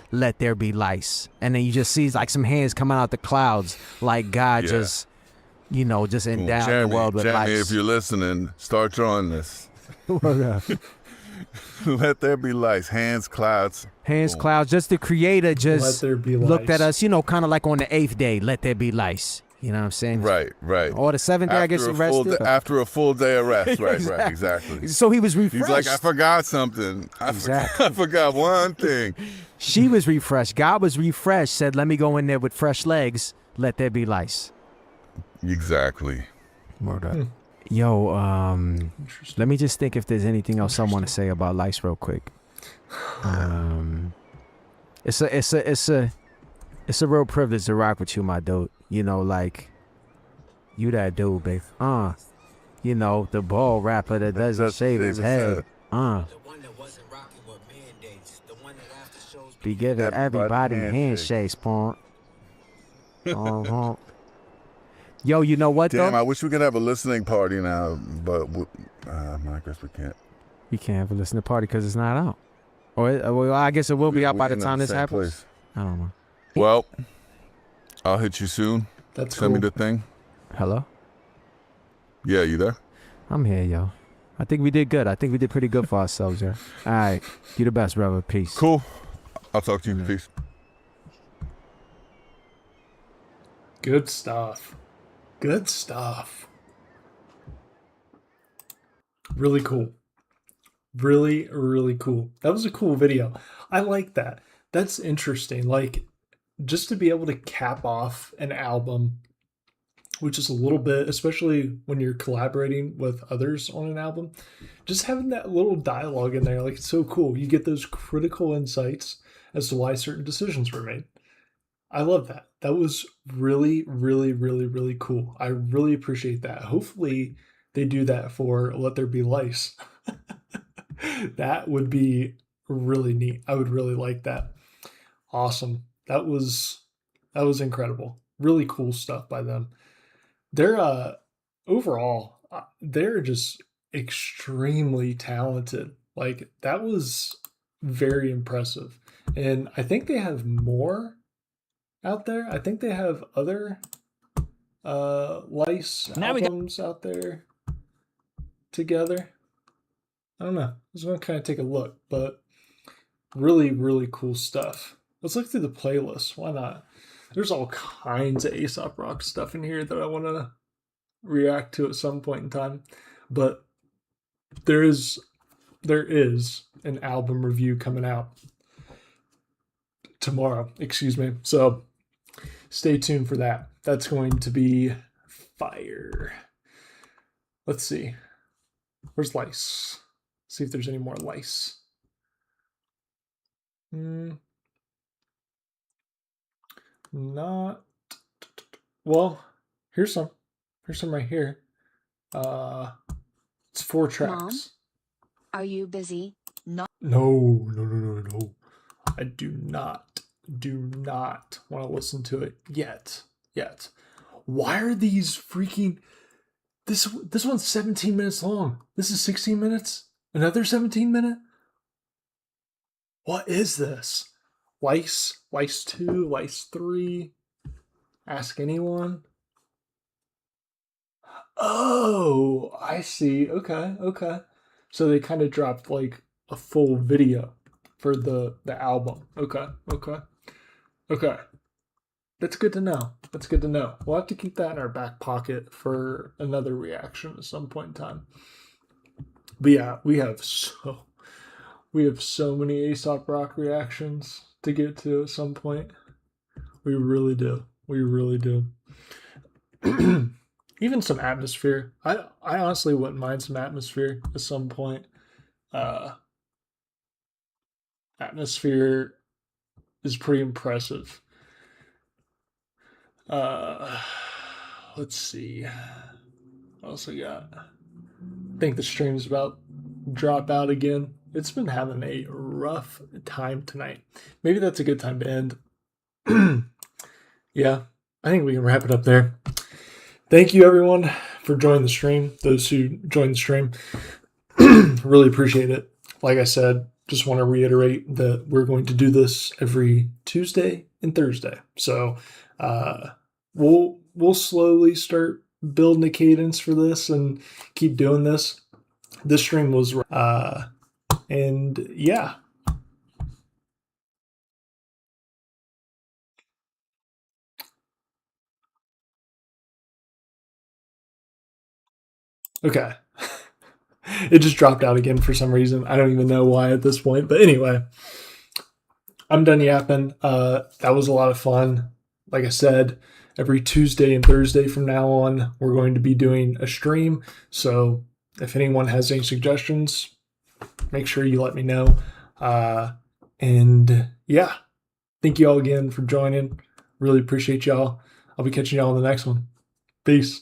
let there be lice. And then you just see like some hands coming out the clouds, like God just endowed the world with lice. Jeremy, if you're listening, start drawing this. Let there be lice. Hands, clouds. Hands, clouds. Just the creator just looked at us, kind of like on the 8th day, let there be lice. You know what I'm saying? Right. Or the 7th day, I guess, arrested. After a full day of rest. Right, exactly. So he was refreshed. He's like, I forgot something. I forgot one thing. She was refreshed. God was refreshed, said, let me go in there with fresh legs. Let there be lice. Exactly. Word up. Yo, let me just think if there's anything else I want to say about lice real quick. It's a real privilege to rock with you, my dude. You that dude, babe. The ball rapper that doesn't shave his head. Be giving everybody handshakes, pawn. Yo, you know what, Damn, though? I wish we could have a listening party now, but I guess we can't. We can't have a listening party because it's not out. Or I guess it will be out by the time this happens. Place. I don't know. Well, I'll hit you soon. Send me the thing. Hello? Yeah, you there? I'm here, yo. I think we did good. I think we did pretty good for ourselves, yo. All right. You the best, brother. Peace. Cool. I'll talk to you. Peace. Good stuff. Good stuff. Really cool. Really, really cool. That was a cool video. I like that. That's interesting. Like, just to be able to cap off an album, which is a little bit, especially when you're collaborating with others on an album, just having that little dialogue in there, like, it's so cool. You get those critical insights as to why certain decisions were made. I love that. That was really, really, really, really cool. I really appreciate that. Hopefully they do that for Let There Be Lice. That would be really neat. I would really like that. Awesome. That was incredible. Really cool stuff by them. They're overall, they're just extremely talented. Like, that was very impressive. And I think they have more out there. I think they have other Lice albums out there together. I don't know. I was going to kind of take a look, but really, really cool stuff. Let's look through the playlist. Why not? There's all kinds of Aesop Rock stuff in here that I want to react to at some point in time. But there is an album review coming out tomorrow. Excuse me. So stay tuned for that. That's going to be fire. Let's see. Where's Lice? See if there's any more Lice. Not. Well, here's some. Here's some right here. It's 4 tracks. Mom, are you busy? No. I do not want to listen to it yet. Why are these freaking... This one's 17 minutes long. This is 16 minutes? Another 17 minute? What is this? Weiss 2, Weiss 3. Ask anyone. Oh, I see. Okay. So they kind of dropped like a full video for the album. Okay. That's good to know. We'll have to keep that in our back pocket for another reaction at some point in time. But yeah, we have so many Aesop Rock reactions to get to at some point. We really do. Even some Atmosphere. I honestly wouldn't mind some Atmosphere at some point. Atmosphere is pretty impressive. Let's see. What else we got? I think the stream's about to drop out again. It's been having a rough time tonight. Maybe that's a good time to end. Yeah, I think we can wrap it up there. Thank you, everyone, for joining the stream. Those who joined the stream, really appreciate it. Like I said, just want to reiterate that we're going to do this every Tuesday and Thursday. So we'll slowly start building a cadence for this and keep doing this. This stream was and yeah. Okay. It just dropped out again for some reason. I don't even know why at this point. But anyway, I'm done yapping. That was a lot of fun. Like I said, every Tuesday and Thursday from now on, we're going to be doing a stream. So if anyone has any suggestions, make sure you let me know. And yeah, thank you all again for joining. Really appreciate y'all. I'll be catching y'all on the next one. Peace.